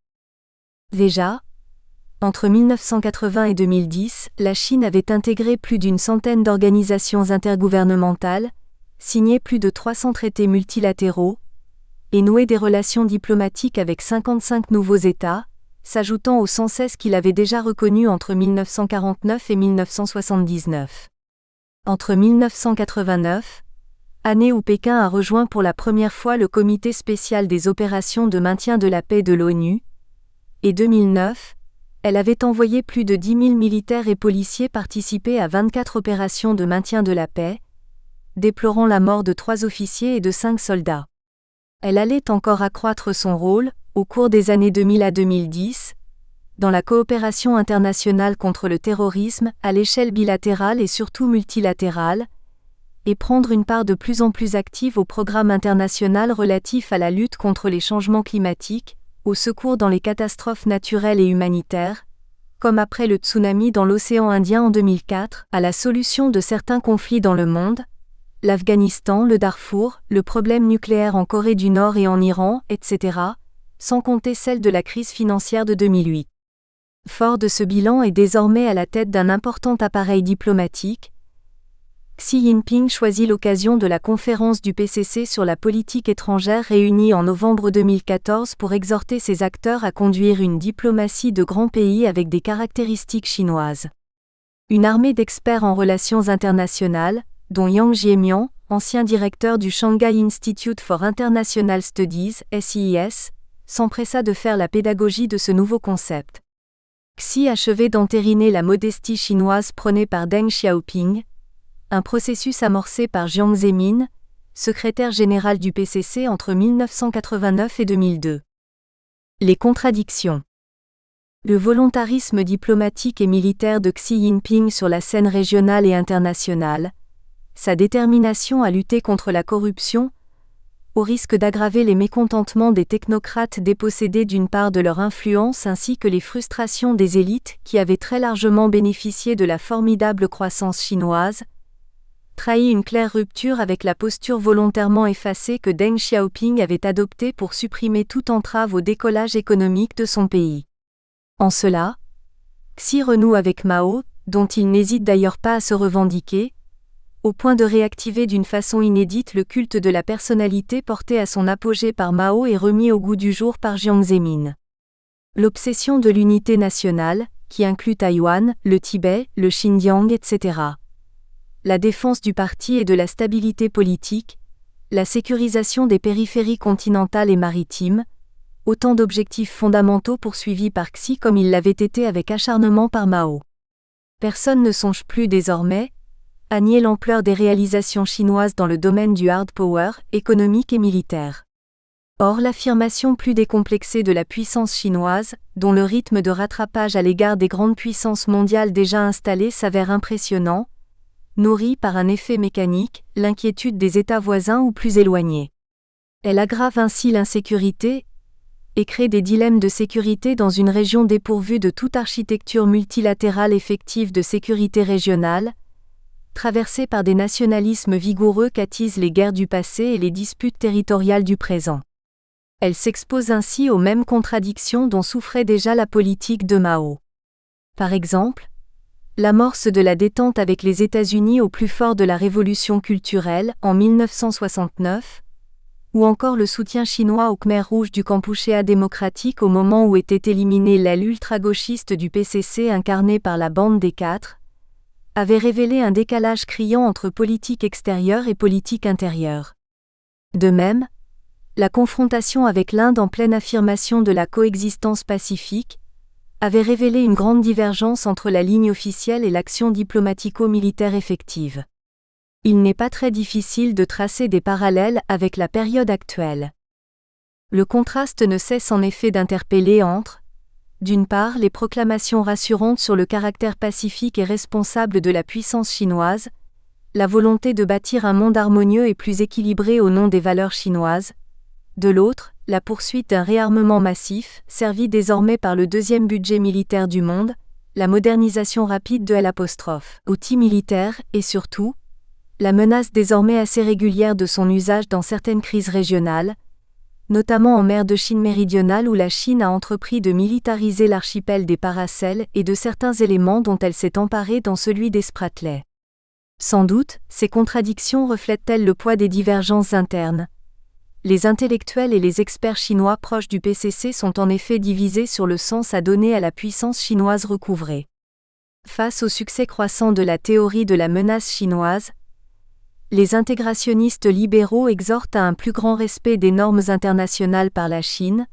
Déjà, entre 1980 et 2010, la Chine avait intégré plus d'une centaine d'organisations intergouvernementales, signé plus de 300 traités multilatéraux, et noué des relations diplomatiques avec 55 nouveaux États, s'ajoutant aux 116 qu'il avait déjà reconnus entre 1949 et 1979. Entre 1989, année où Pékin a rejoint pour la première fois le Comité spécial des opérations de maintien de la paix de l'ONU, et 2009, elle avait envoyé plus de 10 000 militaires et policiers participer à 24 opérations de maintien de la paix, déplorant la mort de 3 officiers et de 5 soldats. Elle allait encore accroître son rôle, au cours des années 2000 à 2010, dans la coopération internationale contre le terrorisme, à l'échelle bilatérale et surtout multilatérale, et prendre une part de plus en plus active au programme international relatif à la lutte contre les changements climatiques, au secours dans les catastrophes naturelles et humanitaires, comme après le tsunami dans l'océan Indien en 2004, à la solution de certains conflits dans le monde, l'Afghanistan, le Darfour, le problème nucléaire en Corée du Nord et en Iran, etc., sans compter celle de la crise financière de 2008. Fort de ce bilan et désormais à la tête d'un important appareil diplomatique, Xi Jinping choisit l'occasion de la conférence du PCC sur la politique étrangère réunie en novembre 2014 pour exhorter ses acteurs à conduire une diplomatie de grands pays avec des caractéristiques chinoises. Une armée d'experts en relations internationales, dont Yang Jiemian, ancien directeur du Shanghai Institute for International Studies, SIIS, s'empressa de faire la pédagogie de ce nouveau concept. Xi achevait d'entériner la modestie chinoise prônée par Deng Xiaoping, un processus amorcé par Jiang Zemin, secrétaire général du PCC entre 1989 et 2002. Les contradictions. Le volontarisme diplomatique et militaire de Xi Jinping sur la scène régionale et internationale, sa détermination à lutter contre la corruption, au risque d'aggraver les mécontentements des technocrates dépossédés d'une part de leur influence ainsi que les frustrations des élites qui avaient très largement bénéficié de la formidable croissance chinoise, trahit une claire rupture avec la posture volontairement effacée que Deng Xiaoping avait adoptée pour supprimer toute entrave au décollage économique de son pays. En cela, Xi renoue avec Mao, dont il n'hésite d'ailleurs pas à se revendiquer, au point de réactiver d'une façon inédite le culte de la personnalité porté à son apogée par Mao et remis au goût du jour par Jiang Zemin. L'obsession de l'unité nationale, qui inclut Taïwan, le Tibet, le Xinjiang, etc. La défense du parti et de la stabilité politique, la sécurisation des périphéries continentales et maritimes, autant d'objectifs fondamentaux poursuivis par Xi comme il l'avait été avec acharnement par Mao. Personne ne songe plus désormais à nier l'ampleur des réalisations chinoises dans le domaine du hard power, économique et militaire. Or l'affirmation plus décomplexée de la puissance chinoise, dont le rythme de rattrapage à l'égard des grandes puissances mondiales déjà installées s'avère impressionnant, nourrit par un effet mécanique l'inquiétude des États voisins ou plus éloignés. Elle aggrave ainsi l'insécurité et crée des dilemmes de sécurité dans une région dépourvue de toute architecture multilatérale effective de sécurité régionale, traversée par des nationalismes vigoureux qu'attisent les guerres du passé et les disputes territoriales du présent. Elle s'expose ainsi aux mêmes contradictions dont souffrait déjà la politique de Mao. Par exemple, l'amorce de la détente avec les États-Unis au plus fort de la révolution culturelle en 1969, ou encore le soutien chinois au Khmer rouge du Kampuchéa démocratique au moment où était éliminée l'aile ultra-gauchiste du PCC incarnée par la Bande des Quatre, avait révélé un décalage criant entre politique extérieure et politique intérieure. De même, la confrontation avec l'Inde en pleine affirmation de la coexistence pacifique avait révélé une grande divergence entre la ligne officielle et l'action diplomatico-militaire effective. Il n'est pas très difficile de tracer des parallèles avec la période actuelle. Le contraste ne cesse en effet d'interpeller entre, d'une part, les proclamations rassurantes sur le caractère pacifique et responsable de la puissance chinoise, la volonté de bâtir un monde harmonieux et plus équilibré au nom des valeurs chinoises, de l'autre, la poursuite d'un réarmement massif, servi désormais par le deuxième budget militaire du monde, la modernisation rapide de l'outils militaires et surtout, la menace désormais assez régulière de son usage dans certaines crises régionales, notamment en mer de Chine méridionale où la Chine a entrepris de militariser l'archipel des Paracels et de certains éléments dont elle s'est emparée dans celui des Spratleys. Sans doute, ces contradictions reflètent-elles le poids des divergences internes. Les intellectuels et les experts chinois proches du PCC sont en effet divisés sur le sens à donner à la puissance chinoise recouvrée. Face au succès croissant de la théorie de la menace chinoise, les intégrationnistes libéraux exhortent à un plus grand respect des normes internationales par la Chine,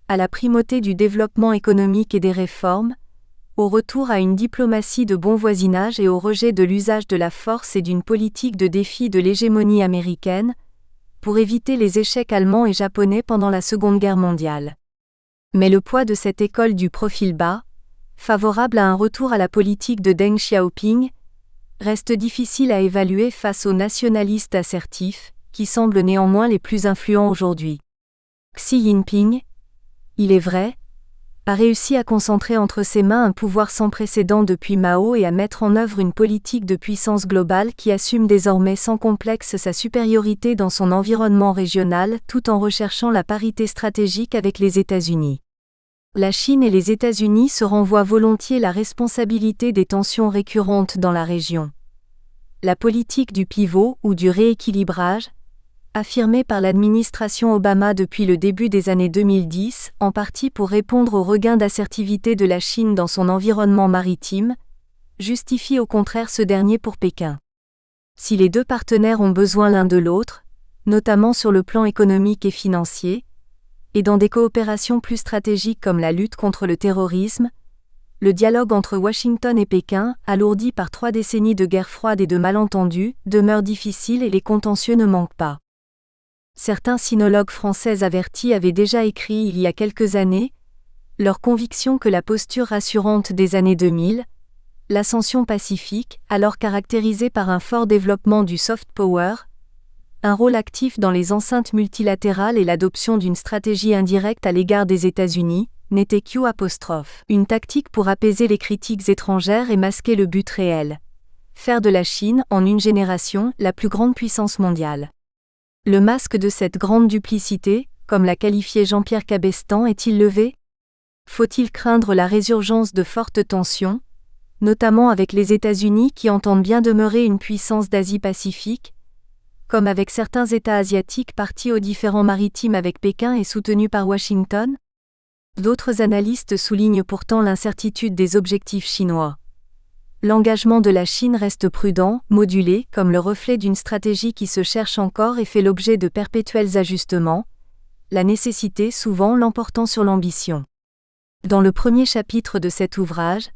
à la primauté du développement économique et des réformes, au retour à une diplomatie de bon voisinage et au rejet de l'usage de la force et d'une politique de défi de l'hégémonie américaine, pour éviter les échecs allemands et japonais pendant la Seconde Guerre mondiale. Mais le poids de cette école du profil bas, favorable à un retour à la politique de Deng Xiaoping, reste difficile à évaluer face aux nationalistes assertifs, qui semblent néanmoins les plus influents aujourd'hui. Xi Jinping, il est vrai, a réussi à concentrer entre ses mains un pouvoir sans précédent depuis Mao et à mettre en œuvre une politique de puissance globale qui assume désormais sans complexe sa supériorité dans son environnement régional tout en recherchant la parité stratégique avec les États-Unis. La Chine et les États-Unis se renvoient volontiers la responsabilité des tensions récurrentes dans la région. La politique du pivot ou du rééquilibrage, affirmée par l'administration Obama depuis le début des années 2010, en partie pour répondre au regain d'assertivité de la Chine dans son environnement maritime, justifie au contraire ce dernier pour Pékin. Si les deux partenaires ont besoin l'un de l'autre, notamment sur le plan économique et financier, et dans des coopérations plus stratégiques comme la lutte contre le terrorisme, le dialogue entre Washington et Pékin, alourdi par 3 décennies de guerre froide et de malentendus, demeure difficile et les contentieux ne manquent pas. Certains sinologues français avertis avaient déjà écrit il y a quelques années leur conviction que la posture rassurante des années 2000, l'ascension pacifique, alors caractérisée par un fort développement du soft power, un rôle actif dans les enceintes multilatérales et l'adoption d'une stratégie indirecte à l'égard des États-Unis, n'était une tactique pour apaiser les critiques étrangères et masquer le but réel. Faire de la Chine, en une génération, la plus grande puissance mondiale. Le masque de cette grande duplicité, comme l'a qualifié Jean-Pierre Cabestan, est-il levé ? Faut-il craindre la résurgence de fortes tensions, notamment avec les États-Unis qui entendent bien demeurer une puissance d'Asie-Pacifique, comme avec certains États asiatiques partis aux différends maritimes avec Pékin et soutenus par Washington ? D'autres analystes soulignent pourtant l'incertitude des objectifs chinois. L'engagement de la Chine reste prudent, modulé, comme le reflet d'une stratégie qui se cherche encore et fait l'objet de perpétuels ajustements, la nécessité souvent l'emportant sur l'ambition. Dans le premier chapitre de cet ouvrage,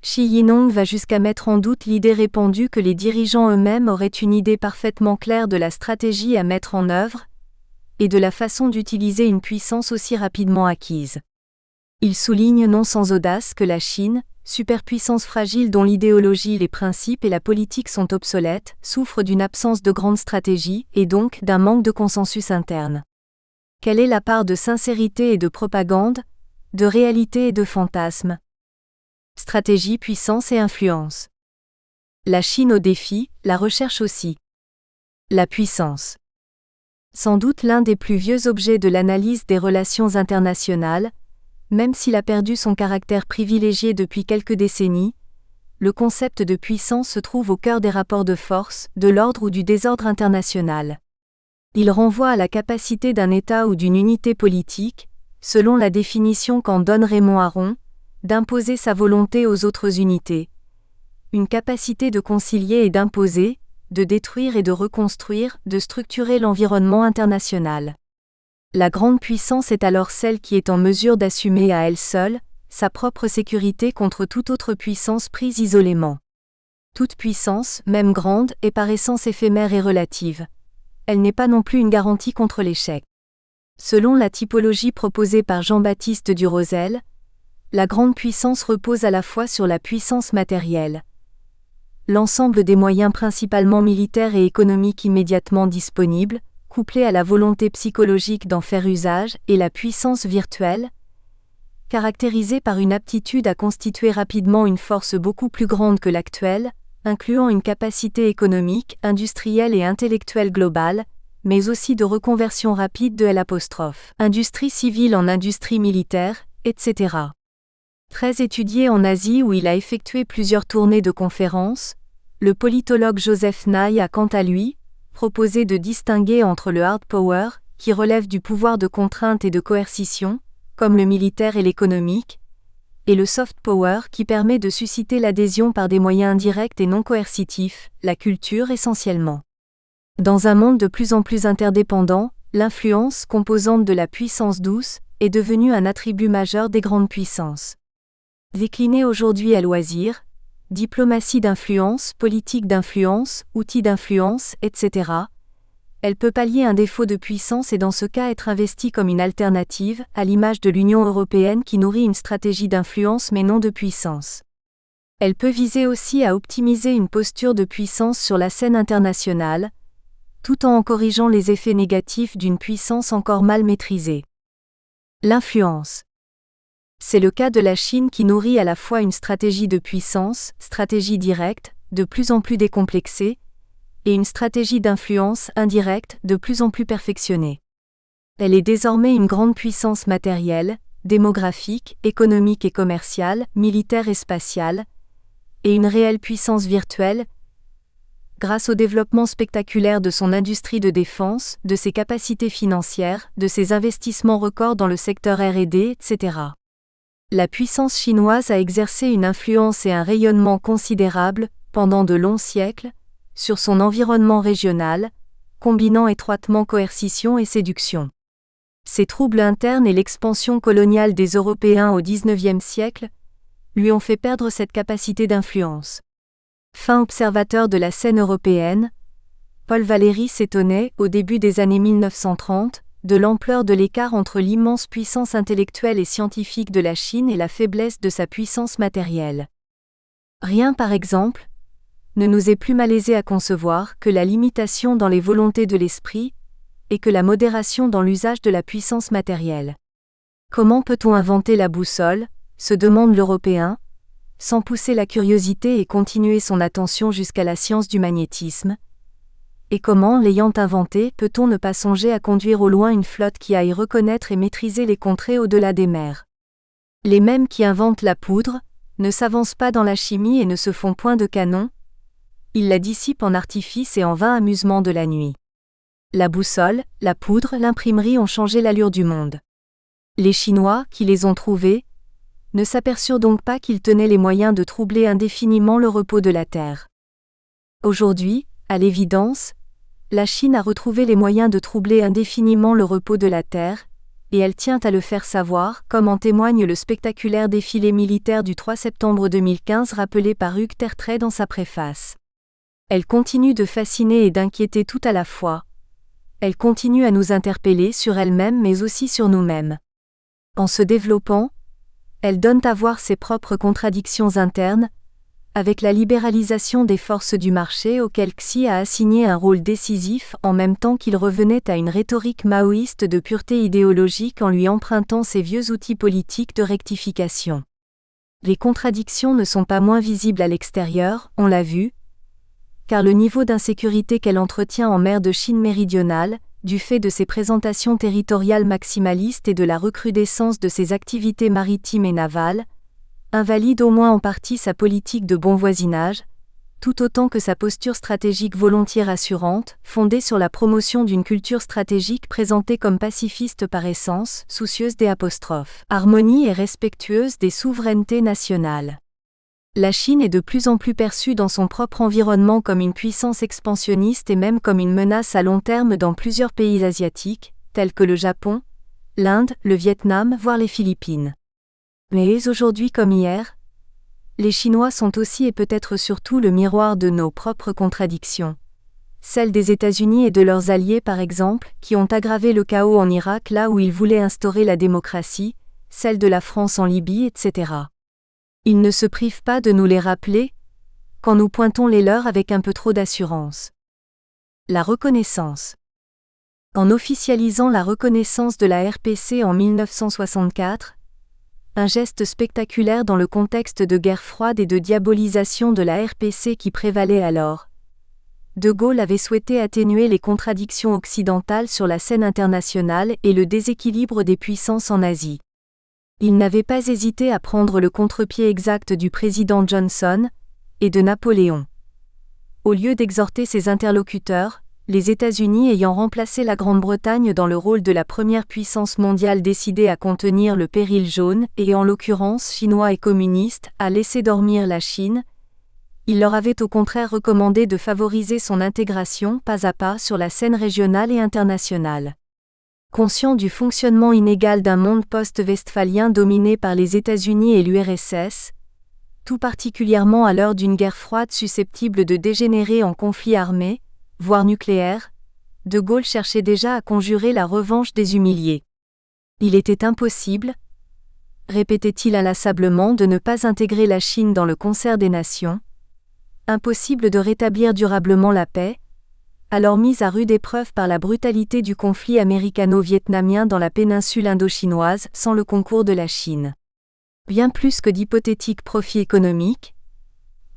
Shi Yinong va jusqu'à mettre en doute l'idée répandue que les dirigeants eux-mêmes auraient une idée parfaitement claire de la stratégie à mettre en œuvre, et de la façon d'utiliser une puissance aussi rapidement acquise. Il souligne non sans audace que la Chine, superpuissance fragile dont l'idéologie, les principes et la politique sont obsolètes, souffre d'une absence de grande stratégie et donc d'un manque de consensus interne. Quelle est la part de sincérité et de propagande, de réalité et de fantasme ? Stratégie, puissance et influence. La Chine au défi, la recherche aussi. La puissance. Sans doute l'un des plus vieux objets de l'analyse des relations internationales, même s'il a perdu son caractère privilégié depuis quelques décennies, le concept de puissance se trouve au cœur des rapports de force, de l'ordre ou du désordre international. Il renvoie à la capacité d'un État ou d'une unité politique, selon la définition qu'en donne Raymond Aron, d'imposer sa volonté aux autres unités. Une capacité de concilier et d'imposer, de détruire et de reconstruire, de structurer l'environnement international. La grande puissance est alors celle qui est en mesure d'assumer à elle seule sa propre sécurité contre toute autre puissance prise isolément. Toute puissance, même grande, est par essence éphémère et relative. Elle n'est pas non plus une garantie contre l'échec. Selon la typologie proposée par Jean-Baptiste Durosel, la grande puissance repose à la fois sur la puissance matérielle, l'ensemble des moyens principalement militaires et économiques immédiatement disponibles, couplé à la volonté psychologique d'en faire usage, et la puissance virtuelle, caractérisée par une aptitude à constituer rapidement une force beaucoup plus grande que l'actuelle, incluant une capacité économique, industrielle et intellectuelle globale, mais aussi de reconversion rapide de l'industrie civile en industrie militaire, etc. Très étudié en Asie où il a effectué plusieurs tournées de conférences, le politologue Joseph Nye a quant à lui proposé de distinguer entre le hard power, qui relève du pouvoir de contrainte et de coercition, comme le militaire et l'économique, et le soft power qui permet de susciter l'adhésion par des moyens indirects et non coercitifs, la culture essentiellement. Dans un monde de plus en plus interdépendant, l'influence, composante de la puissance douce, est devenue un attribut majeur des grandes puissances. Déclinée aujourd'hui à loisir, diplomatie d'influence, politique d'influence, outils d'influence, etc., elle peut pallier un défaut de puissance et dans ce cas être investie comme une alternative, à l'image de l'Union européenne qui nourrit une stratégie d'influence mais non de puissance. Elle peut viser aussi à optimiser une posture de puissance sur la scène internationale, tout en corrigeant les effets négatifs d'une puissance encore mal maîtrisée. L'influence. C'est le cas de la Chine qui nourrit à la fois une stratégie de puissance, stratégie directe, de plus en plus décomplexée, et une stratégie d'influence indirecte, de plus en plus perfectionnée. Elle est désormais une grande puissance matérielle, démographique, économique et commerciale, militaire et spatiale, et une réelle puissance virtuelle, grâce au développement spectaculaire de son industrie de défense, de ses capacités financières, de ses investissements records dans le secteur R&D, etc. La puissance chinoise a exercé une influence et un rayonnement considérables, pendant de longs siècles, sur son environnement régional, combinant étroitement coercition et séduction. Ses troubles internes et l'expansion coloniale des Européens au XIXe siècle lui ont fait perdre cette capacité d'influence. Fin observateur de la scène européenne, Paul Valéry s'étonnait, au début des années 1930, de l'ampleur de l'écart entre l'immense puissance intellectuelle et scientifique de la Chine et la faiblesse de sa puissance matérielle. Rien par exemple, ne nous est plus malaisé à concevoir que la limitation dans les volontés de l'esprit, et que la modération dans l'usage de la puissance matérielle. Comment peut-on inventer la boussole, se demande l'Européen, sans pousser la curiosité et continuer son attention jusqu'à la science du magnétisme? Et comment, l'ayant inventée, peut-on ne pas songer à conduire au loin une flotte qui aille reconnaître et maîtriser les contrées au-delà des mers? Les mêmes qui inventent la poudre, ne s'avancent pas dans la chimie et ne se font point de canon, ils la dissipent en artifice et en vain amusement de la nuit. La boussole, la poudre, l'imprimerie ont changé l'allure du monde. Les Chinois, qui les ont trouvés, ne s'aperçurent donc pas qu'ils tenaient les moyens de troubler indéfiniment le repos de la Terre. Aujourd'hui, à l'évidence, la Chine a retrouvé les moyens de troubler indéfiniment le repos de la Terre, et elle tient à le faire savoir, comme en témoigne le spectaculaire défilé militaire du 3 septembre 2015 rappelé par Hugues Tertrais dans sa préface. Elle continue de fasciner et d'inquiéter tout à la fois. Elle continue à nous interpeller sur elle-même mais aussi sur nous-mêmes. En se développant, elle donne à voir ses propres contradictions internes, avec la libéralisation des forces du marché auquel Xi a assigné un rôle décisif en même temps qu'il revenait à une rhétorique maoïste de pureté idéologique en lui empruntant ses vieux outils politiques de rectification. Les contradictions ne sont pas moins visibles à l'extérieur, on l'a vu, car le niveau d'insécurité qu'elle entretient en mer de Chine méridionale, du fait de ses présentations territoriales maximalistes et de la recrudescence de ses activités maritimes et navales, invalide au moins en partie sa politique de bon voisinage, tout autant que sa posture stratégique volontiers rassurante, fondée sur la promotion d'une culture stratégique présentée comme pacifiste par essence, soucieuse des apostrophes, harmonie et respectueuse des souverainetés nationales. La Chine est de plus en plus perçue dans son propre environnement comme une puissance expansionniste et même comme une menace à long terme dans plusieurs pays asiatiques, tels que le Japon, l'Inde, le Vietnam, voire les Philippines. Mais aujourd'hui comme hier, les Chinois sont aussi et peut-être surtout le miroir de nos propres contradictions. Celles des États-Unis et de leurs alliés par exemple, qui ont aggravé le chaos en Irak là où ils voulaient instaurer la démocratie, celles de la France en Libye, etc. Ils ne se privent pas de nous les rappeler, quand nous pointons les leurs avec un peu trop d'assurance. La reconnaissance. En officialisant la reconnaissance de la RPC en 1964, un geste spectaculaire dans le contexte de guerre froide et de diabolisation de la RPC qui prévalait alors, De Gaulle avait souhaité atténuer les contradictions occidentales sur la scène internationale et le déséquilibre des puissances en Asie. Il n'avait pas hésité à prendre le contre-pied exact du président Johnson et de Napoléon. Au lieu d'exhorter ses interlocuteurs, les États-Unis ayant remplacé la Grande-Bretagne dans le rôle de la première puissance mondiale décidée à contenir le péril jaune et en l'occurrence chinois et communiste, à laisser dormir la Chine, il leur avait au contraire recommandé de favoriser son intégration pas à pas sur la scène régionale et internationale. Conscient du fonctionnement inégal d'un monde post-westphalien dominé par les États-Unis et l'URSS, tout particulièrement à l'heure d'une guerre froide susceptible de dégénérer en conflit armé, voire nucléaire, De Gaulle cherchait déjà à conjurer la revanche des humiliés. Il était impossible, répétait-il inlassablement, de ne pas intégrer la Chine dans le concert des nations, impossible de rétablir durablement la paix, alors mise à rude épreuve par la brutalité du conflit américano-vietnamien dans la péninsule indo-chinoise sans le concours de la Chine. Bien plus que d'hypothétiques profits économiques,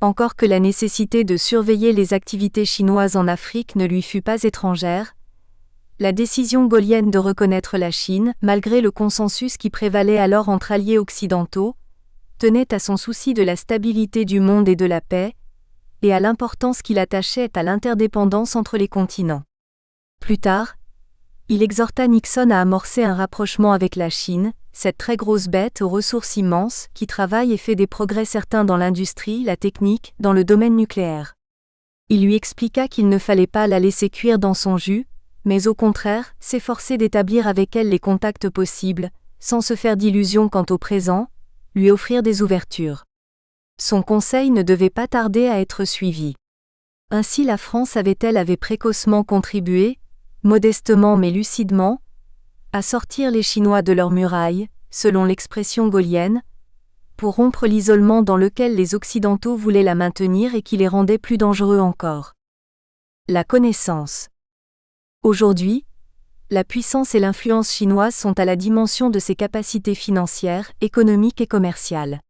encore que la nécessité de surveiller les activités chinoises en Afrique ne lui fût pas étrangère, la décision gaullienne de reconnaître la Chine, malgré le consensus qui prévalait alors entre alliés occidentaux, tenait à son souci de la stabilité du monde et de la paix, et à l'importance qu'il attachait à l'interdépendance entre les continents. Plus tard, il exhorta Nixon à amorcer un rapprochement avec la Chine, cette très grosse bête aux ressources immenses, qui travaille et fait des progrès certains dans l'industrie, la technique, dans le domaine nucléaire. Il lui expliqua qu'il ne fallait pas la laisser cuire dans son jus, mais au contraire, s'efforcer d'établir avec elle les contacts possibles, sans se faire d'illusions quant au présent, lui offrir des ouvertures. Son conseil ne devait pas tarder à être suivi. Ainsi la France avait précocement contribué, modestement mais lucidement, à sortir les Chinois de leurs murailles, selon l'expression gaullienne, pour rompre l'isolement dans lequel les Occidentaux voulaient la maintenir et qui les rendait plus dangereux encore. La connaissance. Aujourd'hui, la puissance et l'influence chinoises sont à la dimension de ses capacités financières, économiques et commerciales.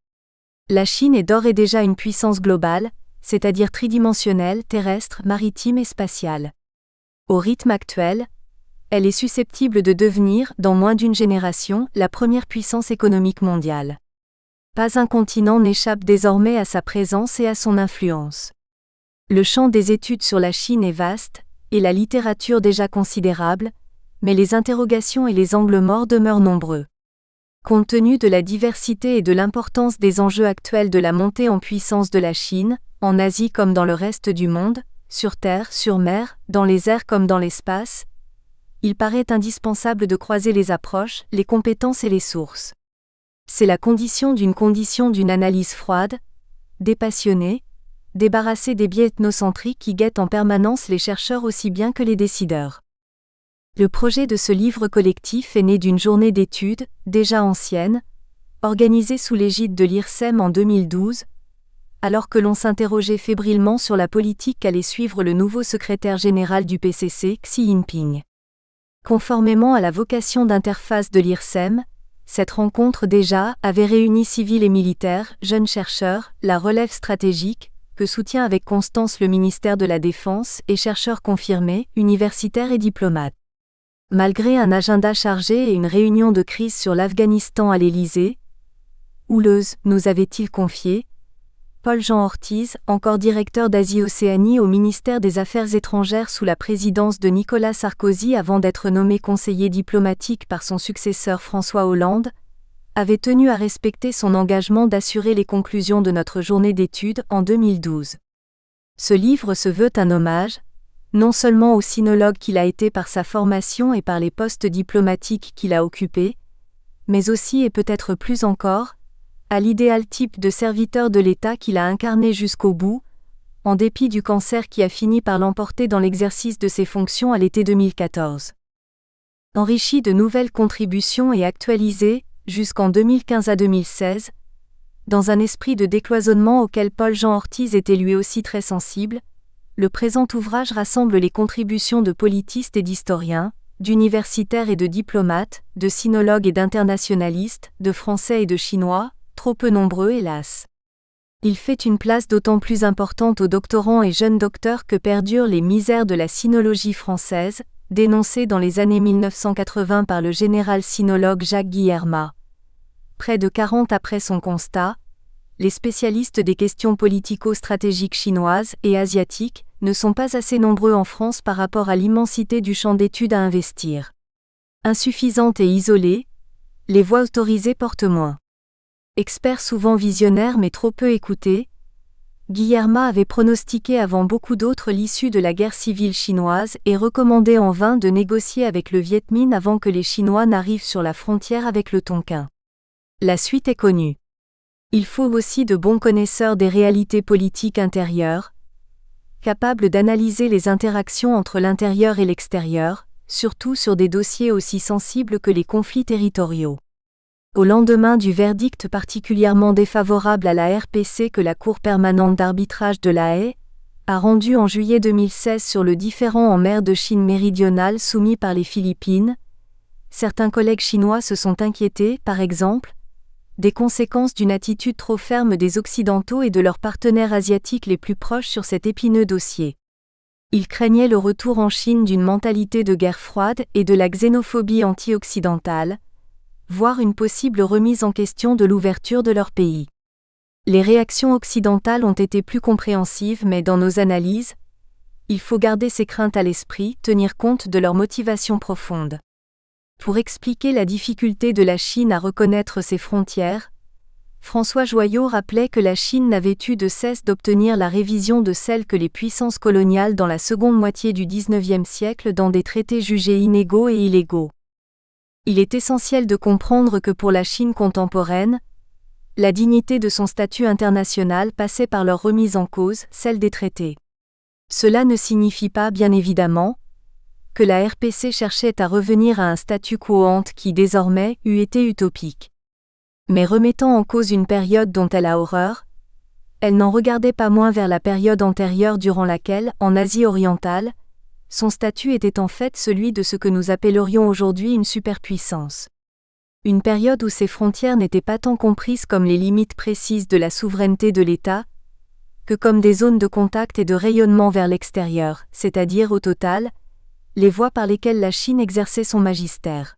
La Chine est d'ores et déjà une puissance globale, c'est-à-dire tridimensionnelle, terrestre, maritime et spatiale. Au rythme actuel, elle est susceptible de devenir, dans moins d'une génération, la première puissance économique mondiale. Pas un continent n'échappe désormais à sa présence et à son influence. Le champ des études sur la Chine est vaste, et la littérature déjà considérable, mais les interrogations et les angles morts demeurent nombreux. Compte tenu de la diversité et de l'importance des enjeux actuels de la montée en puissance de la Chine, en Asie comme dans le reste du monde, sur terre, sur mer, dans les airs comme dans l'espace, il paraît indispensable de croiser les approches, les compétences et les sources. C'est la condition d'une analyse froide, dépassionnée, débarrassée des biais ethnocentriques qui guettent en permanence les chercheurs aussi bien que les décideurs. Le projet de ce livre collectif est né d'une journée d'études, déjà ancienne, organisée sous l'égide de l'IRSEM en 2012, alors que l'on s'interrogeait fébrilement sur la politique qu'allait suivre le nouveau secrétaire général du PCC, Xi Jinping. Conformément à la vocation d'interface de l'IRSEM, cette rencontre déjà avait réuni civils et militaires, jeunes chercheurs, la relève stratégique, que soutient avec constance le ministère de la Défense, et chercheurs confirmés, universitaires et diplomates. Malgré un agenda chargé et une réunion de crise sur l'Afghanistan à l'Élysée, houleuse, nous avait-il confié, Paul-Jean Ortiz, encore directeur d'Asie-Océanie au ministère des Affaires étrangères sous la présidence de Nicolas Sarkozy avant d'être nommé conseiller diplomatique par son successeur François Hollande, avait tenu à respecter son engagement d'assurer les conclusions de notre journée d'études en 2012. Ce livre se veut un hommage, non seulement au sinologue qu'il a été par sa formation et par les postes diplomatiques qu'il a occupés, mais aussi et peut-être plus encore, à l'idéal type de serviteur de l'État qu'il a incarné jusqu'au bout, en dépit du cancer qui a fini par l'emporter dans l'exercice de ses fonctions à l'été 2014. Enrichi de nouvelles contributions et actualisé, jusqu'en 2015 à 2016, dans un esprit de décloisonnement auquel Paul-Jean Ortiz était lui aussi très sensible, le présent ouvrage rassemble les contributions de politistes et d'historiens, d'universitaires et de diplomates, de sinologues et d'internationalistes, de Français et de Chinois, trop peu nombreux hélas. Il fait une place d'autant plus importante aux doctorants et jeunes docteurs que perdurent les misères de la sinologie française, dénoncées dans les années 1980 par le général sinologue Jacques Guillermat. Près de 40 après son constat, les spécialistes des questions politico-stratégiques chinoises et asiatiques ne sont pas assez nombreux en France par rapport à l'immensité du champ d'études à investir. Insuffisantes et isolées, les voix autorisées portent moins. Expert souvent visionnaire mais trop peu écouté, Guillermat avait pronostiqué avant beaucoup d'autres l'issue de la guerre civile chinoise et recommandé en vain de négocier avec le Viet Minh avant que les Chinois n'arrivent sur la frontière avec le Tonkin. La suite est connue. Il faut aussi de bons connaisseurs des réalités politiques intérieures, capables d'analyser les interactions entre l'intérieur et l'extérieur, surtout sur des dossiers aussi sensibles que les conflits territoriaux. Au lendemain du verdict particulièrement défavorable à la RPC que la Cour permanente d'arbitrage de La Haye a rendu en juillet 2016 sur le différend en mer de Chine méridionale soumis par les Philippines, certains collègues chinois se sont inquiétés, par exemple, des conséquences d'une attitude trop ferme des Occidentaux et de leurs partenaires asiatiques les plus proches sur cet épineux dossier. Ils craignaient le retour en Chine d'une mentalité de guerre froide et de la xénophobie anti-occidentale, voire une possible remise en question de l'ouverture de leur pays. Les réactions occidentales ont été plus compréhensives mais dans nos analyses, il faut garder ces craintes à l'esprit, tenir compte de leurs motivations profondes. Pour expliquer la difficulté de la Chine à reconnaître ses frontières, François Joyaux rappelait que la Chine n'avait eu de cesse d'obtenir la révision de celle que les puissances coloniales dans la seconde moitié du XIXe siècle dans des traités jugés inégaux et illégaux. Il est essentiel de comprendre que pour la Chine contemporaine, la dignité de son statut international passait par leur remise en cause, celle des traités. Cela ne signifie pas, bien évidemment, que la RPC cherchait à revenir à un statu quo ante qui désormais eût été utopique. Mais remettant en cause une période dont elle a horreur, elle n'en regardait pas moins vers la période antérieure durant laquelle, en Asie orientale, son statut était en fait celui de ce que nous appellerions aujourd'hui une superpuissance. Une période où ses frontières n'étaient pas tant comprises comme les limites précises de la souveraineté de l'État, que comme des zones de contact et de rayonnement vers l'extérieur, c'est-à-dire au total, les voies par lesquelles la Chine exerçait son magistère.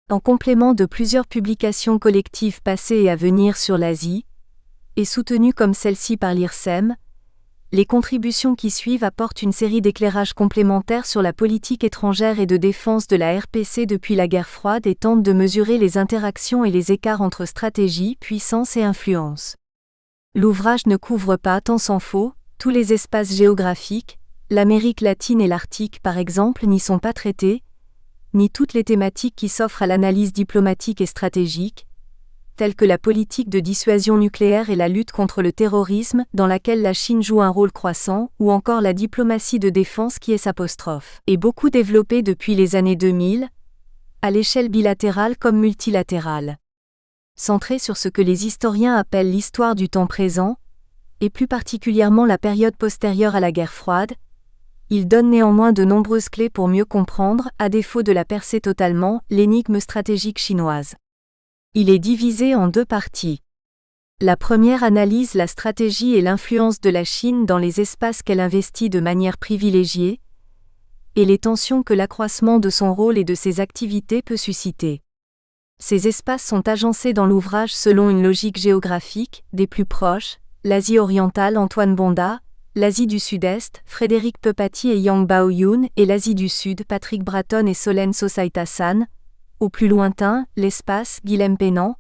En complément de plusieurs publications collectives passées et à venir sur l'Asie, et soutenues comme celle-ci par l'IRSEM, les contributions qui suivent apportent une série d'éclairages complémentaires sur la politique étrangère et de défense de la RPC depuis la guerre froide et tentent de mesurer les interactions et les écarts entre stratégie, puissance et influence. L'ouvrage ne couvre pas, tant s'en faut, tous les espaces géographiques, l'Amérique latine et l'Arctique par exemple n'y sont pas traités, ni toutes les thématiques qui s'offrent à l'analyse diplomatique et stratégique, telles que la politique de dissuasion nucléaire et la lutte contre le terrorisme, dans laquelle la Chine joue un rôle croissant, ou encore la diplomatie de défense qui est et beaucoup développée depuis les années 2000, à l'échelle bilatérale comme multilatérale. Centré sur ce que les historiens appellent l'histoire du temps présent, et plus particulièrement la période postérieure à la guerre froide, il donne néanmoins de nombreuses clés pour mieux comprendre, à défaut de la percer totalement, l'énigme stratégique chinoise. Il est divisé en deux parties. La première analyse la stratégie et l'influence de la Chine dans les espaces qu'elle investit de manière privilégiée, et les tensions que l'accroissement de son rôle et de ses activités peut susciter. Ces espaces sont agencés dans l'ouvrage selon une logique géographique, des plus proches, l'Asie orientale Antoine Bonda, l'Asie du Sud-Est, Frédéric Pepati et Yang Bao-Yoon et l'Asie du Sud, Patrick Bratton et Solène Sosaita-san, au plus lointain, l'espace, Guilhem Pénan,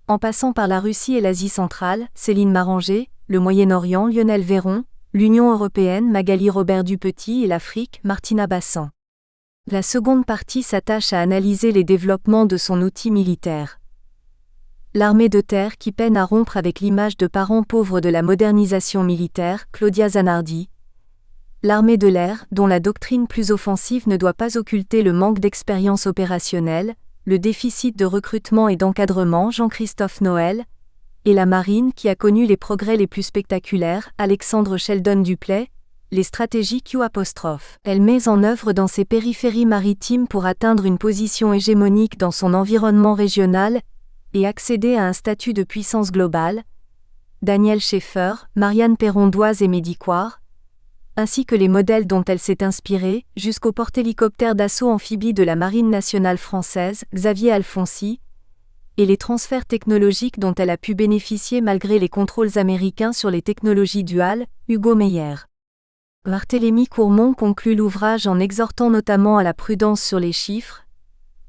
en passant par la Russie et l'Asie centrale, Céline Maranger, le Moyen-Orient, Lionel Véron, l'Union européenne, Magali Robert Dupetit et l'Afrique, Martina Bassan. La seconde partie s'attache à analyser les développements de son outil militaire. L'armée de terre qui peine à rompre avec l'image de parent pauvre de la modernisation militaire, Claudia Zanardi. L'armée de l'air, dont la doctrine plus offensive ne doit pas occulter le manque d'expérience opérationnelle, le déficit de recrutement et d'encadrement, Jean-Christophe Noël, et la marine qui a connu les progrès les plus spectaculaires, Alexandre Sheldon Duplay, les stratégies Q'. Elle met en œuvre dans ses périphéries maritimes pour atteindre une position hégémonique dans son environnement régional et accéder à un statut de puissance globale. Daniel Schaeffer, Marianne Perron-Doise et Médicoire, ainsi que les modèles dont elle s'est inspirée, jusqu'au porte-hélicoptère d'assaut amphibie de la Marine nationale française, Xavier Alfonsi, et les transferts technologiques dont elle a pu bénéficier malgré les contrôles américains sur les technologies duales, Hugo Meyer. Barthélemy Courmont conclut l'ouvrage en exhortant notamment à la prudence sur les chiffres,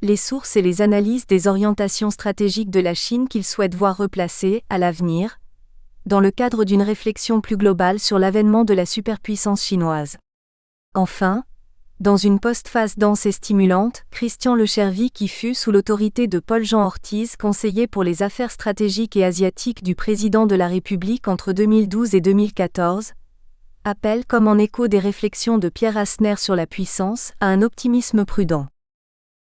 les sources et les analyses des orientations stratégiques de la Chine qu'il souhaite voir replacées, à l'avenir, dans le cadre d'une réflexion plus globale sur l'avènement de la superpuissance chinoise. Enfin, dans une postface dense et stimulante, Christian Lechervy qui fut sous l'autorité de Paul-Jean Ortiz conseiller pour les affaires stratégiques et asiatiques du président de la République entre 2012 et 2014, appelle comme en écho des réflexions de Pierre Hassner sur la puissance, à un optimisme prudent.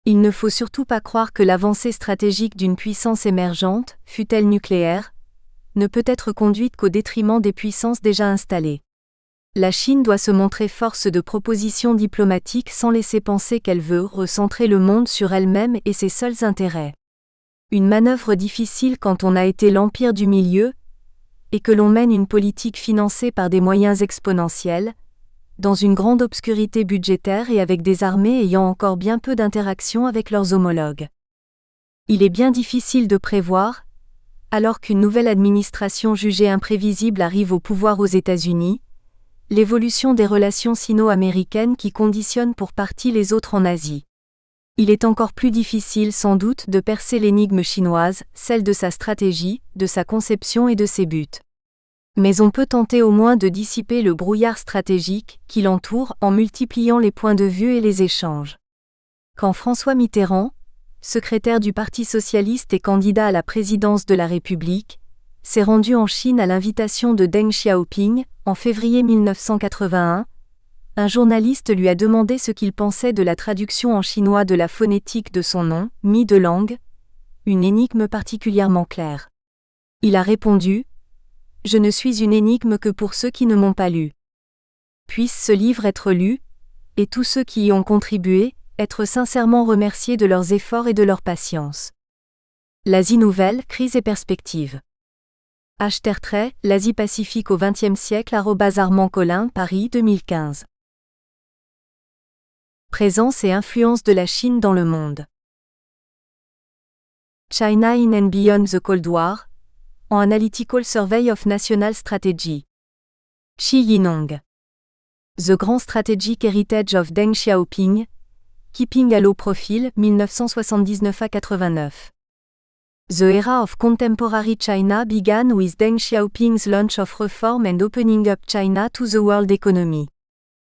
Il ne faut surtout pas croire que l'avancée stratégique d'une puissance émergente, fût-elle nucléaire, ne peut être conduite qu'au détriment des puissances déjà installées. La Chine doit se montrer force de proposition diplomatique sans laisser penser qu'elle veut recentrer le monde sur elle-même et ses seuls intérêts. Une manœuvre difficile quand on a été l'empire du milieu, et que l'on mène une politique financée par des moyens exponentiels, dans une grande obscurité budgétaire et avec des armées ayant encore bien peu d'interaction avec leurs homologues. Il est bien difficile de prévoir, alors qu'une nouvelle administration jugée imprévisible arrive au pouvoir aux États-Unis, l'évolution des relations sino-américaines qui conditionnent pour partie les autres en Asie. Il est encore plus difficile sans doute de percer l'énigme chinoise, celle de sa stratégie, de sa conception et de ses buts. Mais on peut tenter au moins de dissiper le brouillard stratégique qui l'entoure en multipliant les points de vue et les échanges. Quand François Mitterrand, secrétaire du Parti socialiste et candidat à la présidence de la République, s'est rendu en Chine à l'invitation de Deng Xiaoping, en février 1981, un journaliste lui a demandé ce qu'il pensait de la traduction en chinois de la phonétique de son nom, Mi de langue, une énigme particulièrement claire. Il a répondu : « Je ne suis une énigme que pour ceux qui ne m'ont pas lu. Puisse ce livre être lu, et tous ceux qui y ont contribué, être sincèrement remerciés de leurs efforts et de leur patience. » L'Asie nouvelle, crise et perspectives. L'Asie-Pacifique au XXe siècle @Armand Collin, Paris 2015. Présence et influence de la Chine dans le monde. China in and Beyond the Cold War, an Analytical Survey of National Strategy. Xi Yinong. The Grand Strategic Heritage of Deng Xiaoping, Keeping a Low Profile, 1979-89. The era of contemporary China began with Deng Xiaoping's launch of reform and opening up China to the world economy.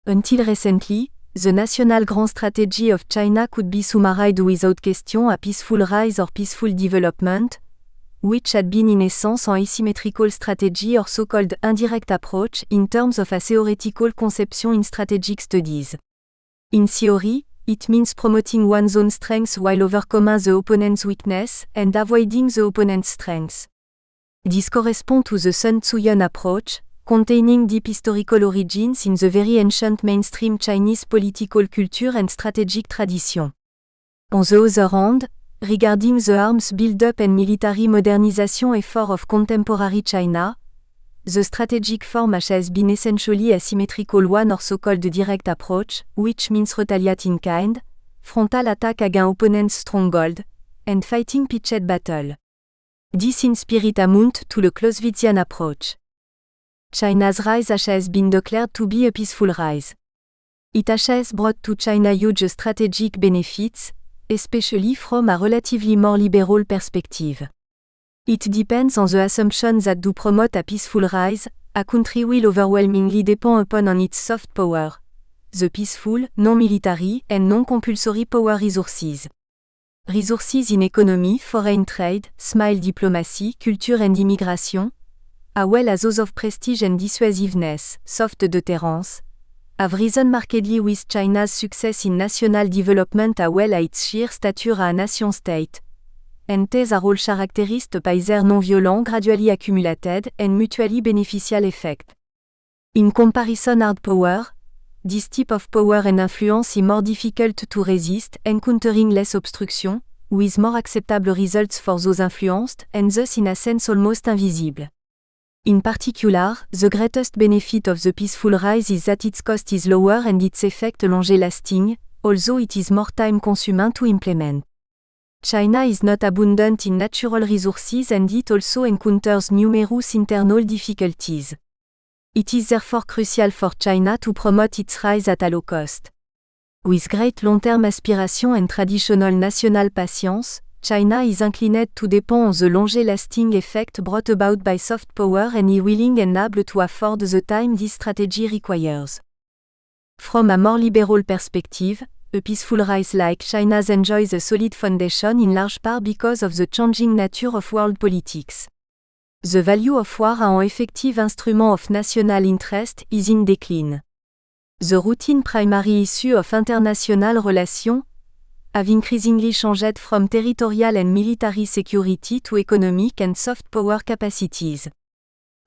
Until recently, the national grand strategy of China could be summarized without question a peaceful rise or peaceful development, which had been in essence an asymmetrical strategy or so-called indirect approach in terms of a theoretical conception in strategic studies. In theory, it means promoting one's own strengths while overcoming the opponent's weakness and avoiding the opponent's strengths. This corresponds to the Sun Tzu-Yun approach, containing deep historical origins in the very ancient mainstream Chinese political culture and strategic tradition. On the other hand, regarding the arms build-up and military modernization effort of contemporary China, the strategic form has been essentially a symmetrical one or so-called direct approach, which means retaliate in kind, frontal attack against opponent's stronghold, and fighting pitched battle. This in spirit amount to the Clausewitzian approach. China's rise has been declared to be a peaceful rise. It has brought to China huge strategic benefits, especially from a relatively more liberal perspective. It depends on the assumption that to promote a peaceful rise, a country will overwhelmingly depend upon on its soft power, the peaceful, non-military, and non-compulsory power resources. Resources in economy, foreign trade, smile diplomacy, culture and immigration, as well as those of prestige and dissuasiveness, soft deterrence, have risen markedly with China's success in national development as well as its sheer stature as a nation-state, and these are all characterized by their non-violent, gradually accumulated, and mutually beneficial effect. In comparison hard power, this type of power and influence is more difficult to resist, encountering less obstruction, with more acceptable results for those influenced, and thus in a sense almost invisible. In particular, the greatest benefit of the peaceful rise is that its cost is lower and its effect long-lasting, although it is more time-consuming to implement. China is not abundant in natural resources and it also encounters numerous internal difficulties. It is therefore crucial for China to promote its rise at a low cost. With great long-term aspiration and traditional national patience, China is inclined to depend on the long-lasting effect brought about by soft power and is willing and able to afford the time this strategy requires. From a more liberal perspective, a peaceful rise like China's enjoys a solid foundation in large part because of the changing nature of world politics. The value of war as an effective instrument of national interest is in decline. The routine primary issue of international relations have increasingly changed from territorial and military security to economic and soft power capacities.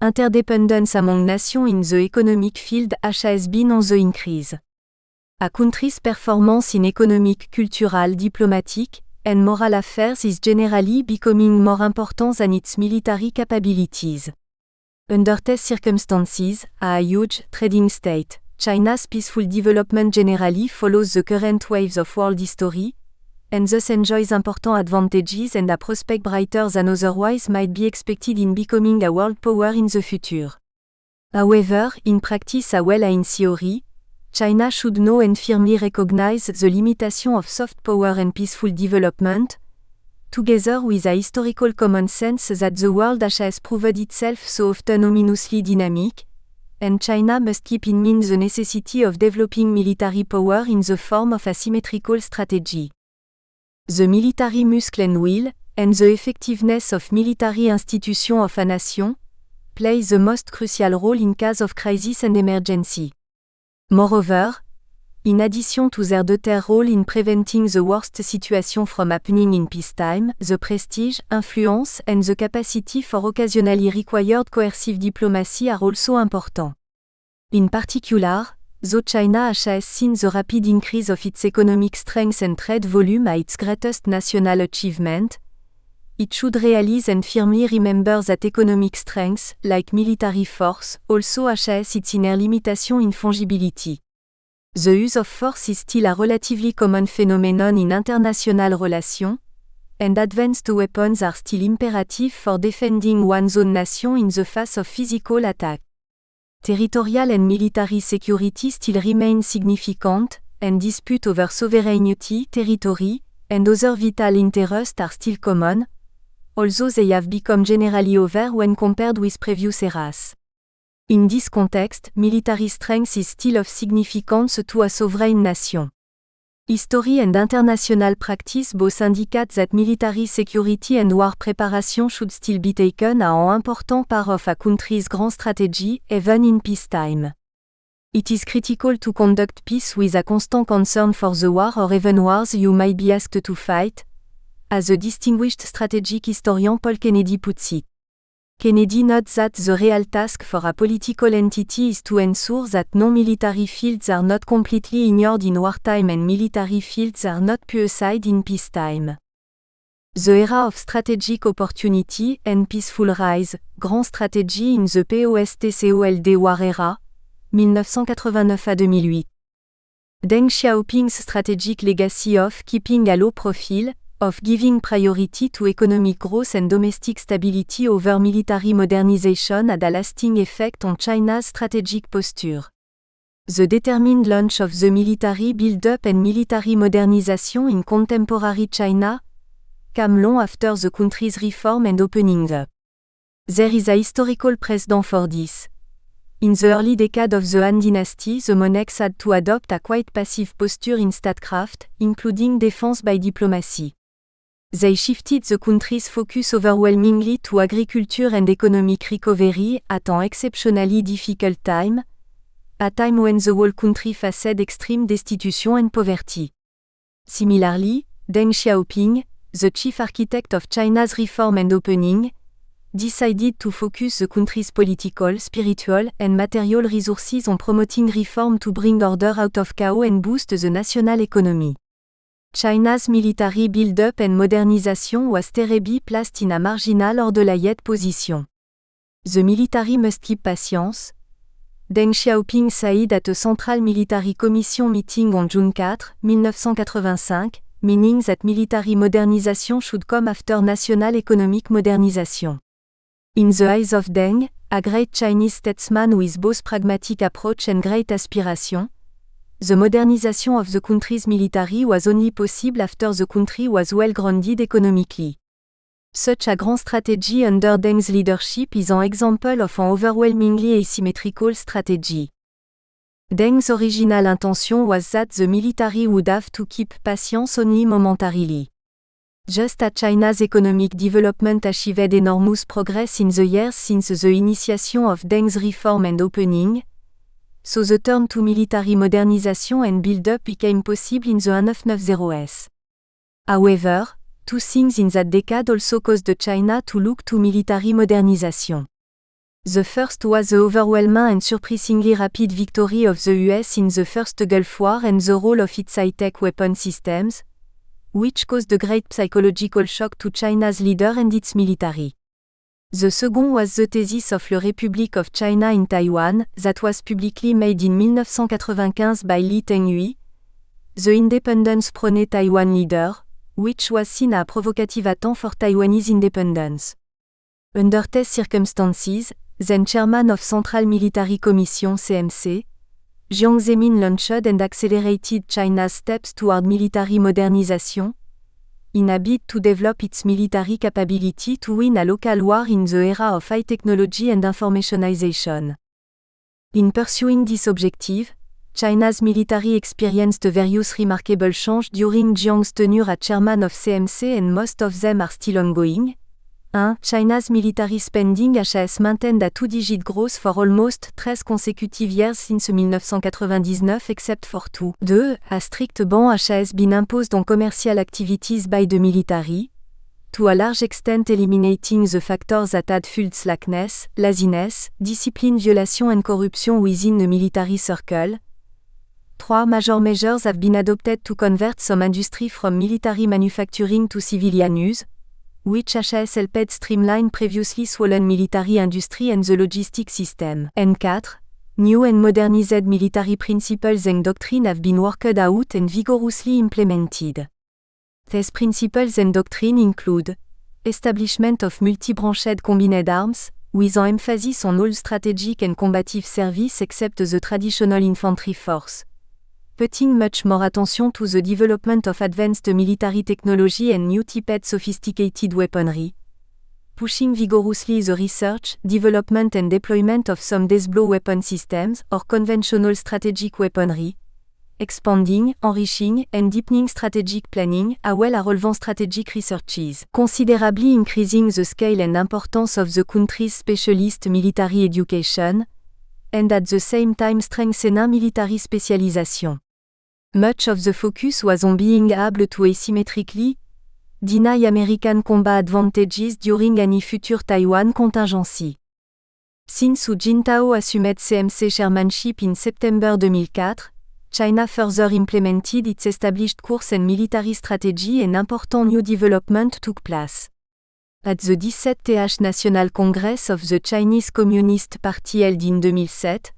Interdependence among nations in the economic field has been on the increase. A country's performance in economic, cultural, diplomatic, and moral affairs is generally becoming more important than its military capabilities. Under these circumstances, a huge trading state, China's peaceful development generally follows the current waves of world history, and thus enjoys important advantages and a prospect brighter than otherwise might be expected in becoming a world power in the future. However, in practice as well as in theory, China should know and firmly recognize the limitation of soft power and peaceful development, together with a historical common sense that the world has proved itself so often ominously dynamic, and China must keep in mind the necessity of developing military power in the form of a symmetrical strategy. The military muscle and will, and the effectiveness of military institutions of a nation, play the most crucial role in case of crisis and emergency. Moreover, In addition to their daughter's role in preventing the worst situation from happening in peacetime, the prestige, influence, and the capacity for occasionally required coercive diplomacy are also important. In particular, though China has seen the rapid increase of its economic strength and trade volume as its greatest national achievement, it should realize and firmly remember that economic strength, like military force, also has its inner limitation in fungibility. The use of force is still a relatively common phenomenon in international relations, and advanced weapons are still imperative for defending one's own nation in the face of physical attack. Territorial and military security still remain significant, and disputes over sovereignty, territory, and other vital interests are still common, although they have become generally over when compared with previous eras. In this context, military strength is still of significance to a sovereign nation. History and international practice both indicate that military security and war preparation should still be taken as an important part of a country's grand strategy, even in peacetime. It is critical to conduct peace with a constant concern for the war or even wars you might be asked to fight, as the distinguished strategic historian Paul Kennedy puts it. Kennedy notes that the real task for a political entity is to ensure that non-military fields are not completely ignored in wartime and military fields are not put aside in peacetime. The era of strategic opportunity and peaceful rise, grand strategy in the post-Cold War era, 1989 à 2008. Deng Xiaoping's strategic legacy of keeping a low profile, of giving priority to economic growth and domestic stability over military modernization had a lasting effect on China's strategic posture. The determined launch of the military build-up and military modernization in contemporary China came long after the country's reform and opening up. There is a historical precedent for this. In the early decade of the Han Dynasty, the monarchs had to adopt a quite passive posture in statecraft, including defense by diplomacy. They shifted the country's focus overwhelmingly to agriculture and economic recovery at an exceptionally difficult time, a time when the whole country faced extreme destitution and poverty. Similarly, Deng Xiaoping, the chief architect of China's reform and opening, decided to focus the country's political, spiritual, and material resources on promoting reform to bring order out of chaos and boost the national economy. China's military build-up and modernization was terribly placed in a marginal or delayed position. The military must keep patience, Deng Xiaoping said at a Central Military Commission meeting on June 4, 1985, meaning that military modernization should come after national economic modernization. In the eyes of Deng, a great Chinese statesman with both pragmatic approach and great aspiration, the modernization of the country's military was only possible after the country was well grounded economically. Such a grand strategy under Deng's leadership is an example of an overwhelmingly asymmetrical strategy. Deng's original intention was that the military would have to keep patience only momentarily. Just as China's economic development achieved enormous progress in the years since the initiation of Deng's reform and opening, so the turn to military modernization and build-up became possible in the 1990s. However, two things in that decade also caused China to look to military modernization. The first was the overwhelming and surprisingly rapid victory of the US in the First Gulf War and the role of its high-tech weapon systems, which caused a great psychological shock to China's leader and its military. The second was the thesis of the Republic of China in Taiwan, that was publicly made in 1995 by Lee Teng-hui, the independence prôné Taiwan leader, which was seen as a provocative attempt for Taiwanese independence. Under these circumstances, then chairman of Central Military Commission (CMC), Jiang Zemin launched and accelerated China's steps toward military modernization, in a bid to develop its military capability to win a local war in the era of high technology and informationization. In pursuing this objective, China's military experienced various remarkable changes during Jiang's tenure as chairman of CMC and most of them are still ongoing, 1. China's military spending has maintained a two-digit growth for almost 13 consecutive years since 1999 except for 2. 2. A strict ban has been imposed on commercial activities by the military, to a large extent eliminating the factors that had fueled slackness, laziness, discipline violation and corruption within the military circle. 3. Major measures have been adopted to convert some industry from military manufacturing to civilian use, which has helped streamline previously swollen military industry and the logistic system. And 4. New and modernized military principles and doctrine have been worked out and vigorously implemented. These principles and doctrine include establishment of multi-branched combined arms, with an emphasis on all strategic and combative service except the traditional infantry force, putting much more attention to the development of advanced military technology and new typed sophisticated weaponry, pushing vigorously the research, development and deployment of some death-blow weapon systems or conventional strategic weaponry, expanding, enriching, and deepening strategic planning, as well as relevant strategic researches, considerably increasing the scale and importance of the country's specialist military education, and at the same time strengthening military specialization. Much of the focus was on being able to asymmetrically deny American combat advantages during any future Taiwan contingency. Since Hu Jintao assumed CMC chairmanship in September 2004, China further implemented its established course and military strategy and important new development took place. At the 17th National Congress of the Chinese Communist Party held in 2007,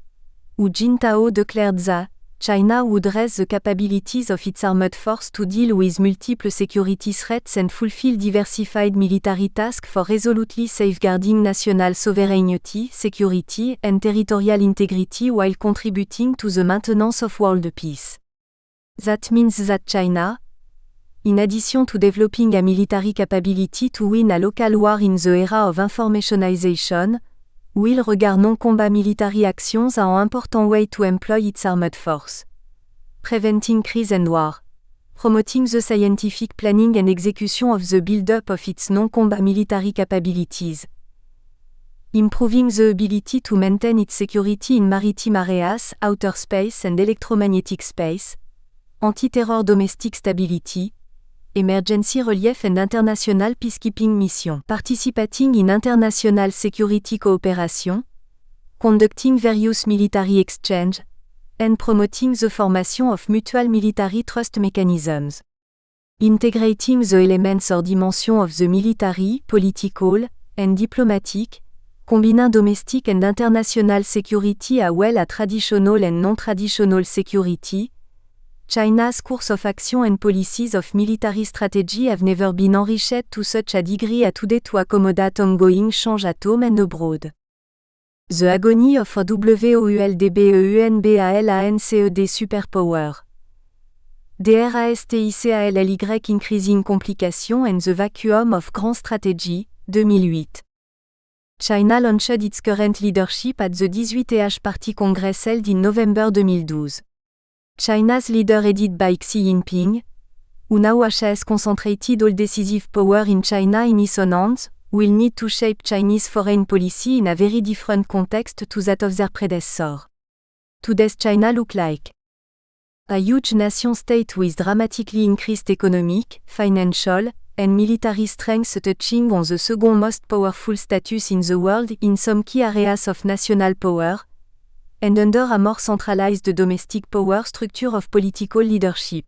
Hu Jintao declared that China would raise the capabilities of its armed force to deal with multiple security threats and fulfill diversified military tasks for resolutely safeguarding national sovereignty, security, and territorial integrity while contributing to the maintenance of world peace. That means that China, in addition to developing a military capability to win a local war in the era of informationization, will regard non-combat military actions as an important way to employ its armed force. Preventing crisis and war. Promoting the scientific planning and execution of the build-up of its non-combat military capabilities. Improving the ability to maintain its security in maritime areas, outer space and electromagnetic space. Anti-terror domestic stability. Emergency relief and international peacekeeping mission. Participating in international security cooperation. Conducting various military exchange. And promoting the formation of mutual military trust mechanisms. Integrating the elements or dimension of the military, political, and diplomatic, combining domestic and international security as well as traditional and non-traditional security. China's course of action and policies of military strategy have never been enriched to such a degree as today to accommodate ongoing change at home and abroad. The agony of a WOLDBEUNBALANCED superpower. DRASTICALLY increasing complication and the vacuum of grand strategy, 2008. China launched its current leadership at the 18th Party Congress held in November 2012. China's leader headed by Xi Jinping, who now has concentrated all decisive power in China in his own hands, will need to shape Chinese foreign policy in a very different context to that of their predecessor. Today's China look like a huge nation-state with dramatically increased economic, financial, and military strength touching on the second most powerful status in the world in some key areas of national power, and under a more centralized domestic power structure of political leadership.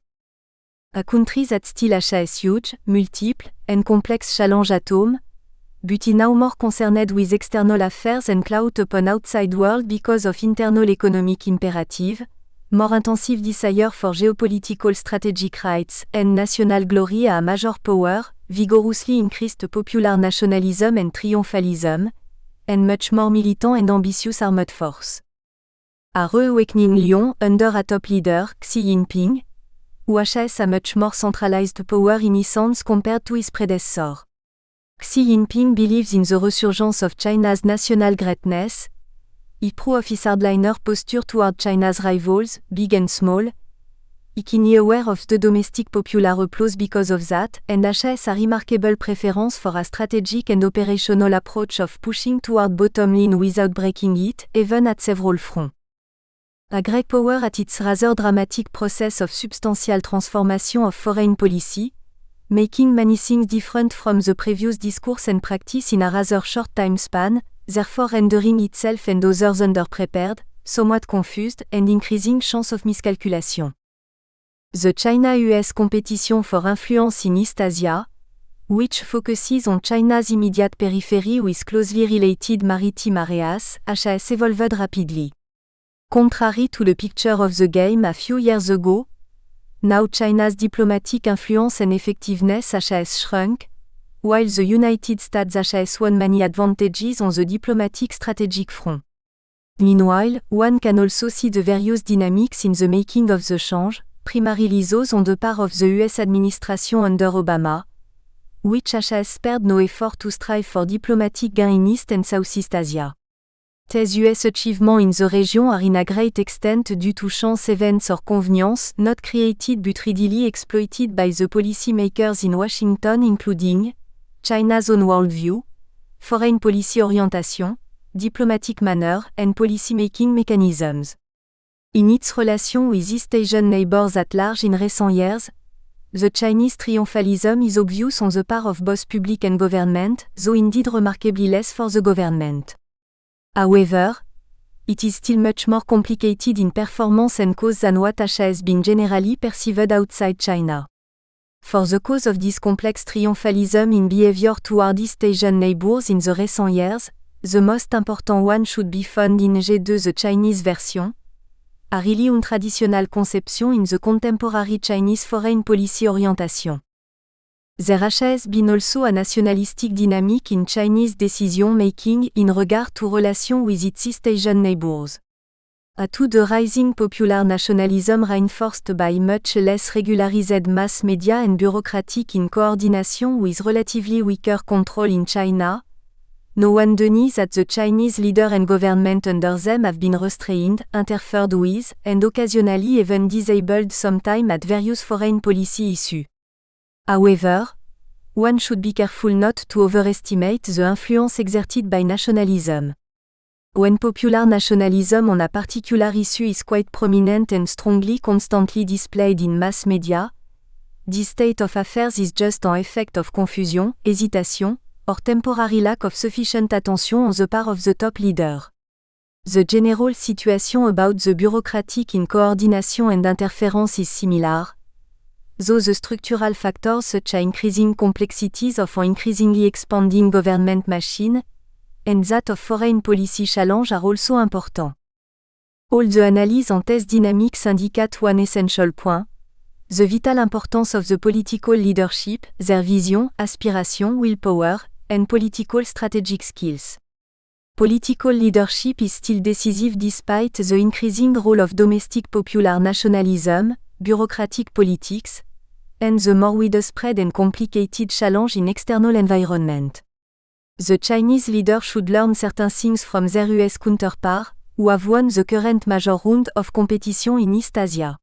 A country that still has huge, multiple, and complex challenge at home, but is now more concerned with external affairs and clout upon outside world because of internal economic imperative, more intensive desire for geopolitical strategic rights and national glory as a major power, vigorously increased popular nationalism and triumphalism, and much more militant and ambitious armed force. A reawakening Lyon under a top leader, Xi Jinping, who has a much more centralized power in his hands compared to his predecessor. Xi Jinping believes in the resurgence of China's national greatness. He proves his hardliner posture toward China's rivals, big and small. keenly aware of the domestic popular applause because of that, and has a remarkable preference for a strategic and operational approach of pushing toward bottom line without breaking it, even at several fronts. A great power at its rather dramatic process of substantial transformation of foreign policy, making many things different from the previous discourse and practice in a rather short time span, therefore rendering itself and others underprepared, somewhat confused, and increasing chance of miscalculation. The China-US competition for influence in East Asia, which focuses on China's immediate periphery with closely related maritime areas, has evolved rapidly. Contrary to the picture of the game a few years ago, now China's diplomatic influence and effectiveness has shrunk, while the United States has won many advantages on the diplomatic strategic front. Meanwhile, one can also see the various dynamics in the making of the change, primarily those on the part of the US administration under Obama, which has spared no effort to strive for diplomatic gain in East and Southeast Asia. These US achievements in the region are in a great extent due to chance events or convenience not created but readily exploited by the policymakers in Washington, including China's own worldview, foreign policy orientation, diplomatic manner, and policy-making mechanisms. In its relation with East Asian neighbors at large in recent years, the Chinese triumphalism is obvious on the part of both public and government, though indeed remarkably less for the government. However, it is still much more complicated in performance and cause than what has been generally perceived outside China. For the cause of this complex triumphalism in behavior toward East Asian neighbors in the recent years, the most important one should be found in G2, the Chinese version, a really untraditional conception in the contemporary Chinese foreign policy orientation. There has been also a nationalistic dynamic in Chinese decision-making in regard to relations with its East Asian neighbors. To the rising popular nationalism reinforced by much less regularized mass media and bureaucratic in coordination with relatively weaker control in China, no one denies that the Chinese leader and government under them have been restrained, interfered with, and occasionally even disabled sometime at various foreign policy issues. However, one should be careful not to overestimate the influence exerted by nationalism. When popular nationalism on a particular issue is quite prominent and strongly constantly displayed in mass media, this state of affairs is just an effect of confusion, hesitation, or temporary lack of sufficient attention on the part of the top leader. The general situation about the bureaucratic in coordination and interference is similar, though the structural factors such as increasing complexities of an increasingly expanding government machine, and that of foreign policy challenge are also important. All the analyses on these dynamics indicate one essential point: the vital importance of the political leadership, their vision, aspiration, willpower, and political strategic skills. Political leadership is still decisive despite the increasing role of domestic popular nationalism, bureaucratic politics, and the more widespread and complicated challenge in external environment. The Chinese leader should learn certain things from their US counterpart, who have won the current major round of competition in East Asia.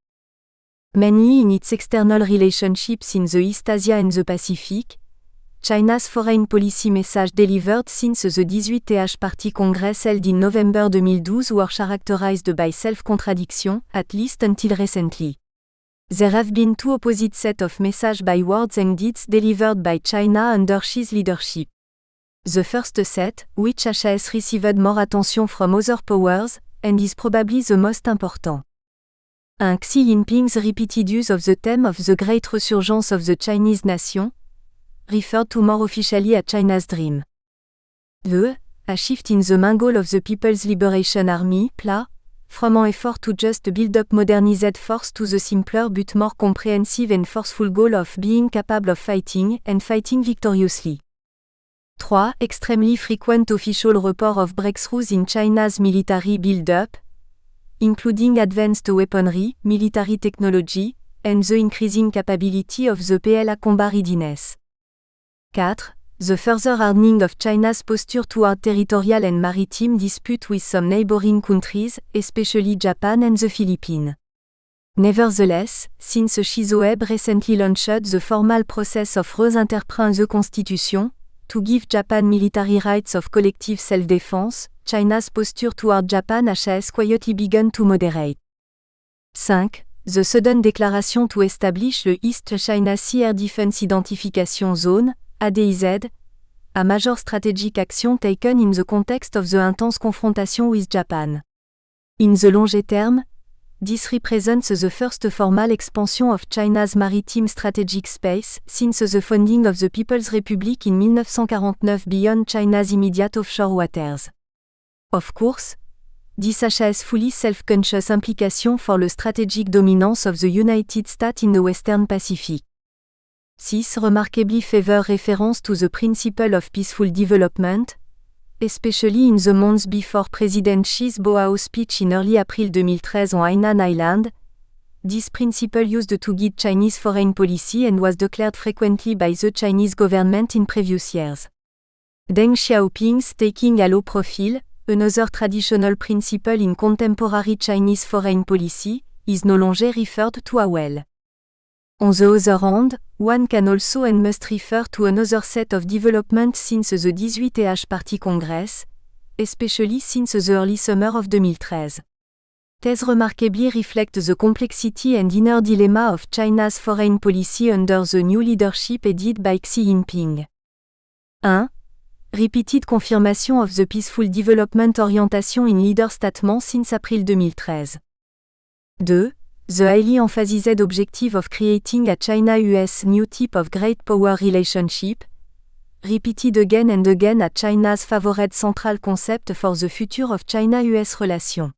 Mainly in its external relationships in the East Asia and the Pacific, China's foreign policy message delivered since the 18th Party Congress held in November 2012 were characterized by self-contradiction, at least until recently. There have been two opposite sets of messages by words and deeds delivered by China under Xi's leadership. The first set, which has received more attention from other powers, and is probably the most important. Xi Jinping's repeated use of the theme of the Great Resurgence of the Chinese nation, referred to more officially as China's Dream. A shift in the main goal of the People's Liberation Army, PLA, from an effort to just build up modernized force to the simpler but more comprehensive and forceful goal of being capable of fighting, and fighting victoriously. 3. Extremely frequent official report of breakthroughs in China's military build-up, including advanced weaponry, military technology, and the increasing capability of the PLA combat readiness. 4. The further hardening of China's posture toward territorial and maritime dispute with some neighboring countries, especially Japan and the Philippines. Nevertheless, since Shizo Abe recently launched the formal process of reinterpreting the Constitution, to give Japan military rights of collective self-defense, China's posture toward Japan has quietly begun to moderate. 5. The sudden declaration to establish the East China Sea Air Defense Identification Zone, ADIZ, a major strategic action taken in the context of the intense confrontation with Japan. In the long term, this represents the first formal expansion of China's maritime strategic space since the founding of the People's Republic in 1949 beyond China's immediate offshore waters. Of course, this has fully self-conscious implication for the strategic dominance of the United States in the Western Pacific. 6. Remarkably favor reference to the principle of peaceful development, especially in the months before President Xi's Boao speech in early April 2013 on Hainan Island. This principle used to guide Chinese foreign policy and was declared frequently by the Chinese government in previous years. Deng Xiaoping's taking a low profile, another traditional principle in contemporary Chinese foreign policy, is no longer referred to as well. On the other hand, one can also and must refer to another set of developments since the 18th Party Congress, especially since the early summer of 2013. These remarkably reflect the complexity and inner dilemma of China's foreign policy under the new leadership headed by Xi Jinping. 1. Repeated confirmation of the peaceful development orientation in leader statements since April 2013. 2. The highly emphasized objective of creating a China-US new type of great power relationship, repeated again and again as China's favored central concept for the future of China-US relations.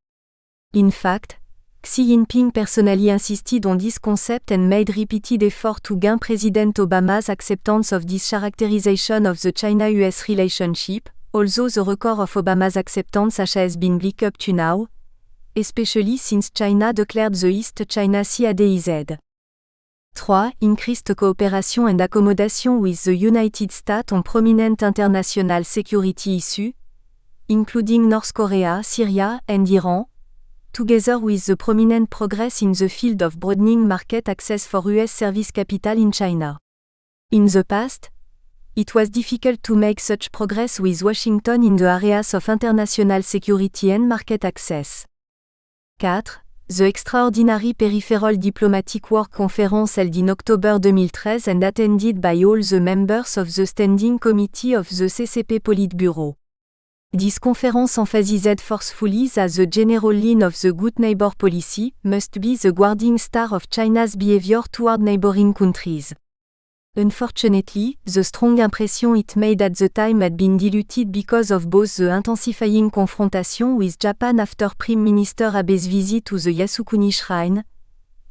In fact, Xi Jinping personally insisted on this concept and made repeated efforts to gain President Obama's acceptance of this characterization of the China-US relationship, although the record of Obama's acceptance has been bleak up to now, especially since China declared the East China Sea ADIZ. 3. Increased cooperation and accommodation with the United States on prominent international security issues, including North Korea, Syria, and Iran, together with the prominent progress in the field of broadening market access for US service capital in China. In the past, it was difficult to make such progress with Washington in the areas of international security and market access. 4. The extraordinary peripheral diplomatic work conference held in October 2013 and attended by all the members of the Standing Committee of the CCP Politburo. This conference emphasized forcefully that the general line of the Good Neighbor policy must be the guiding star of China's behavior toward neighboring countries. Unfortunately, the strong impression it made at the time had been diluted because of both the intensifying confrontation with Japan after Prime Minister Abe's visit to the Yasukuni Shrine,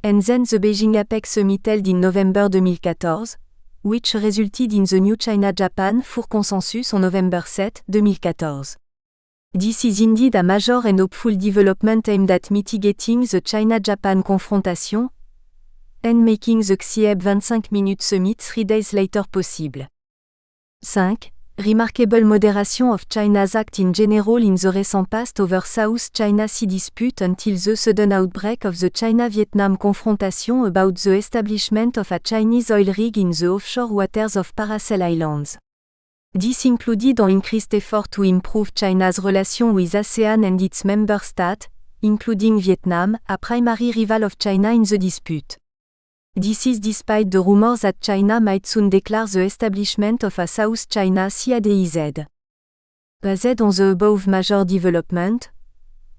and then the Beijing APEC summit held in November 2014, which resulted in the new China-Japan Four Consensus on November 7, 2014. This is indeed a major and hopeful development aimed at mitigating the China-Japan confrontation, and making the Xi-Abe 25-minute summit 3 days later possible. 5. Remarkable moderation of China's act in general in the recent past over South China Sea dispute until the sudden outbreak of the China-Vietnam confrontation about the establishment of a Chinese oil rig in the offshore waters of Paracel Islands. This included an increased effort to improve China's relation with ASEAN and its member states, including Vietnam, a primary rival of China in the dispute. This is despite the rumors that China might soon declare the establishment of a South China Sea ADIZ. Based on the above major development,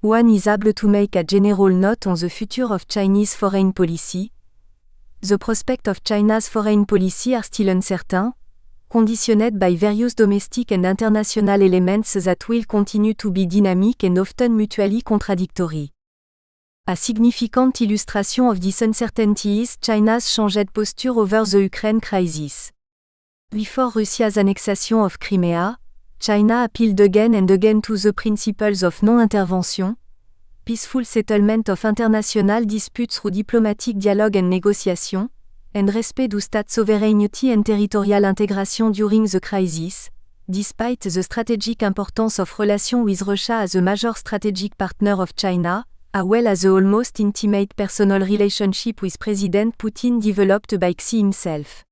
one is able to make a general note on the future of Chinese foreign policy. The prospects of China's foreign policy are still uncertain, conditioned by various domestic and international elements that will continue to be dynamic and often mutually contradictory. A significant illustration of this uncertainty is China's changed posture over the Ukraine crisis. Before Russia's annexation of Crimea, China appealed again and again to the principles of non-intervention, peaceful settlement of international disputes through diplomatic dialogue and negotiation, and respect of state sovereignty and territorial integration during the crisis, despite the strategic importance of relations with Russia as a major strategic partner of China, as well as the almost intimate personal relationship with President Putin developed by Xi himself.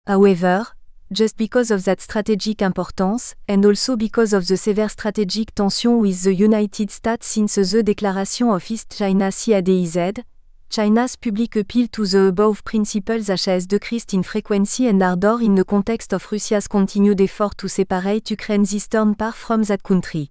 However, just because of that strategic importance, and also because of the severe strategic tension with the United States since the declaration of East China Sea ADIZ, China's public appeal to the above principles has decreased in frequency and ardor in the context of Russia's continued effort to separate Ukraine's eastern part from that country.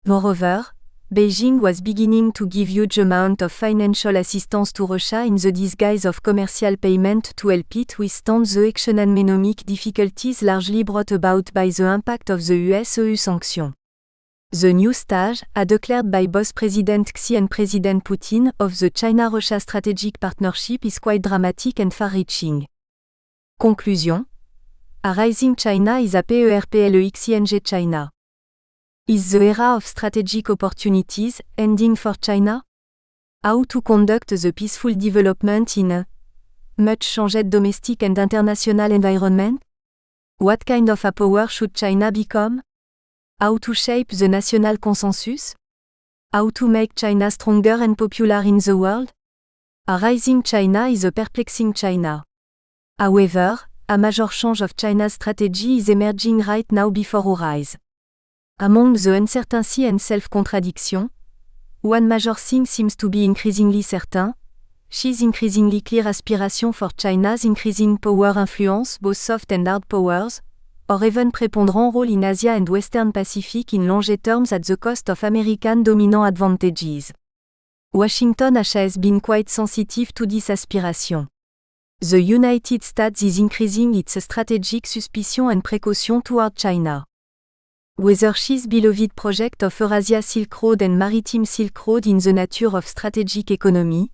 Moreover, Beijing was beginning to give huge amount of financial assistance to Russia in the disguise of commercial payment to help it withstand the economic difficulties largely brought about by the impact of the US-EU sanctions. The new stage, declared by both President Xi and President Putin, of the China-Russia strategic partnership is quite dramatic and far-reaching. Conclusion: A rising China is a PERPLEXING China. Is the era of strategic opportunities ending for China? How to conduct the peaceful development in a much changed domestic and international environment? What kind of a power should China become? How to shape the national consensus? How to make China stronger and popular in the world? A rising China is a perplexing China. However, a major change of China's strategy is emerging right now before our eyes. Among the uncertainty and self-contradiction, one major thing seems to be increasingly certain: Xi's increasingly clear aspiration for China's increasing power influence both soft and hard powers, or even preponderant role in Asia and Western Pacific in long terms at the cost of American dominant advantages. Washington has been quite sensitive to this aspiration. The United States is increasing its strategic suspicion and precaution toward China. Whether Xi's beloved project of Eurasia Silk Road and Maritime Silk Road in the nature of strategic economy,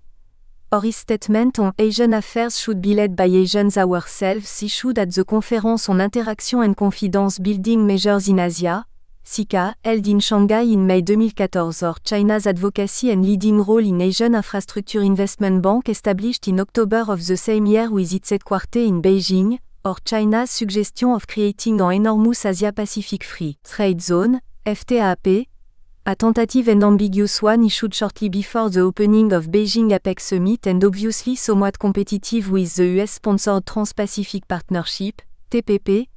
or his statement on Asian affairs should be led by Asians ourselves issued at the Conference on Interaction and Confidence Building Measures in Asia, CICA, held in Shanghai in May 2014, or China's advocacy and leading role in Asian Infrastructure Investment Bank established in October of the same year with its headquarters in Beijing, or China's suggestion of creating an enormous Asia-Pacific Free Trade Zone, FTAP, a tentative and ambiguous one issued shortly before the opening of Beijing APEC Summit and obviously somewhat competitive with the US-sponsored Trans-Pacific Partnership, TPP,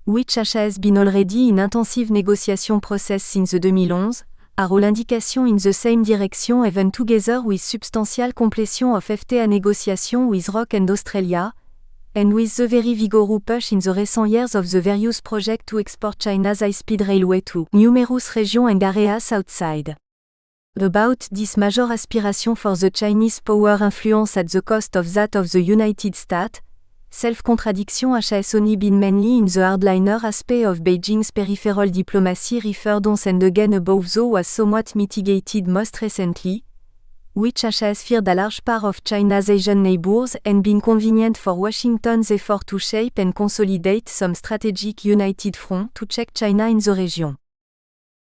which has been already in intensive negotiation process since 2011, are all indications in the same direction even together with substantial completion of FTA negotiation with ROC and Australia, and with the very vigorous push in the recent years of the various projects to export China's high-speed railway to numerous regions and areas outside. About this major aspiration for the Chinese power influence at the cost of that of the United States, self-contradiction has only been mainly in the hardliner aspect of Beijing's peripheral diplomacy referred once and again above though was somewhat mitigated most recently, which has feared a large part of China's Asian neighbors and been convenient for Washington's effort to shape and consolidate some strategic united front to check China in the region.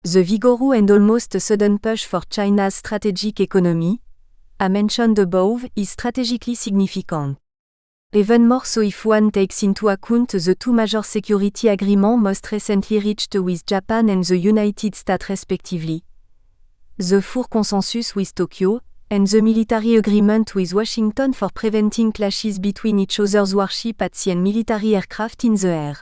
The vigorous and almost sudden push for China's strategic economy, as mentioned above, is strategically significant. Even more so if one takes into account the two major security agreements most recently reached with Japan and the United States respectively, the Four Consensus with Tokyo, and the military agreement with Washington for preventing clashes between each other's warships at sea and military aircraft in the air.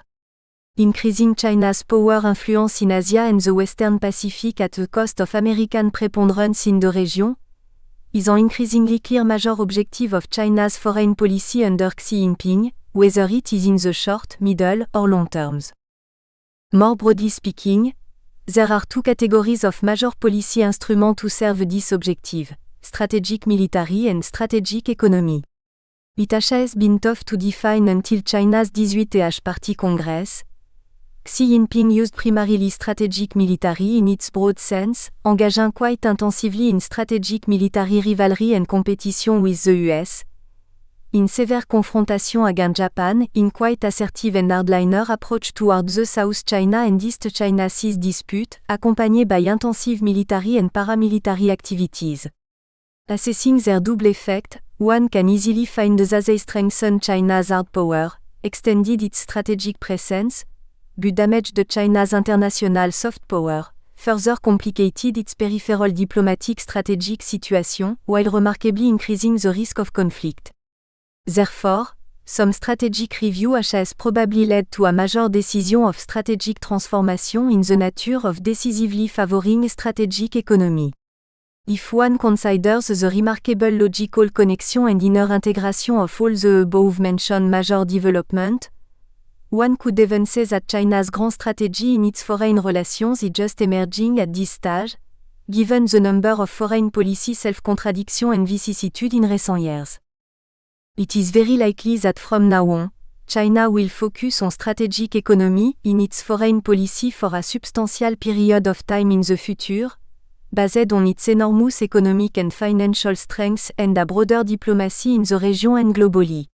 Increasing China's power influence in Asia and the Western Pacific at the cost of American preponderance in the region is an increasingly clear major objective of China's foreign policy under Xi Jinping, whether it is in the short, middle, or long terms. More broadly speaking, there are two categories of major policy instruments to serve this objective: strategic military and strategic economy. It has been tough to define until China's 18th Party Congress. Xi Jinping used primarily strategic military in its broad sense, engaging quite intensively in strategic military rivalry and competition with the US, in severe confrontation against Japan, in quite assertive and hardliner approach towards the South China and East China Seas dispute, accompanied by intensive military and paramilitary activities. Assessing their double effect, one can easily find that they strengthen China's hard power, extended its strategic presence, but damaged China's international soft power, further complicated its peripheral diplomatic strategic situation, while remarkably increasing the risk of conflict. Therefore, some strategic review has probably led to a major decision of strategic transformation in the nature of decisively favoring strategic economy. If one considers the remarkable logical connection and inner integration of all the above-mentioned major development, one could even say that China's grand strategy in its foreign relations is just emerging at this stage, given the number of foreign policy self-contradiction and vicissitude in recent years. It is very likely that from now on, China will focus on strategic economy in its foreign policy for a substantial period of time in the future, based on its enormous economic and financial strength and a broader diplomacy in the region and globally.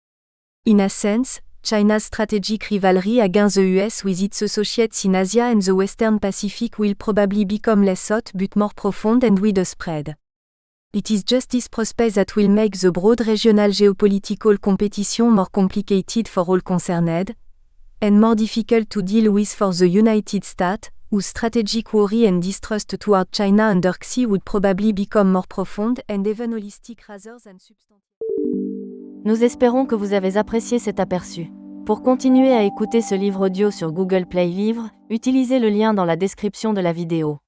In a sense, China's strategic rivalry against the US with its associates in Asia and the Western Pacific will probably become less hot but more profound and widespread. It is just this prospect that will make the broad regional geopolitical competition more complicated for all concerned, and more difficult to deal with for the United States, whose strategic worry and distrust toward China under Xi would probably become more profound and even holistic rather than substantive. Nous espérons que vous avez apprécié cet aperçu. Pour continuer à écouter ce livre audio sur Google Play Livres, utilisez le lien dans la description de la vidéo.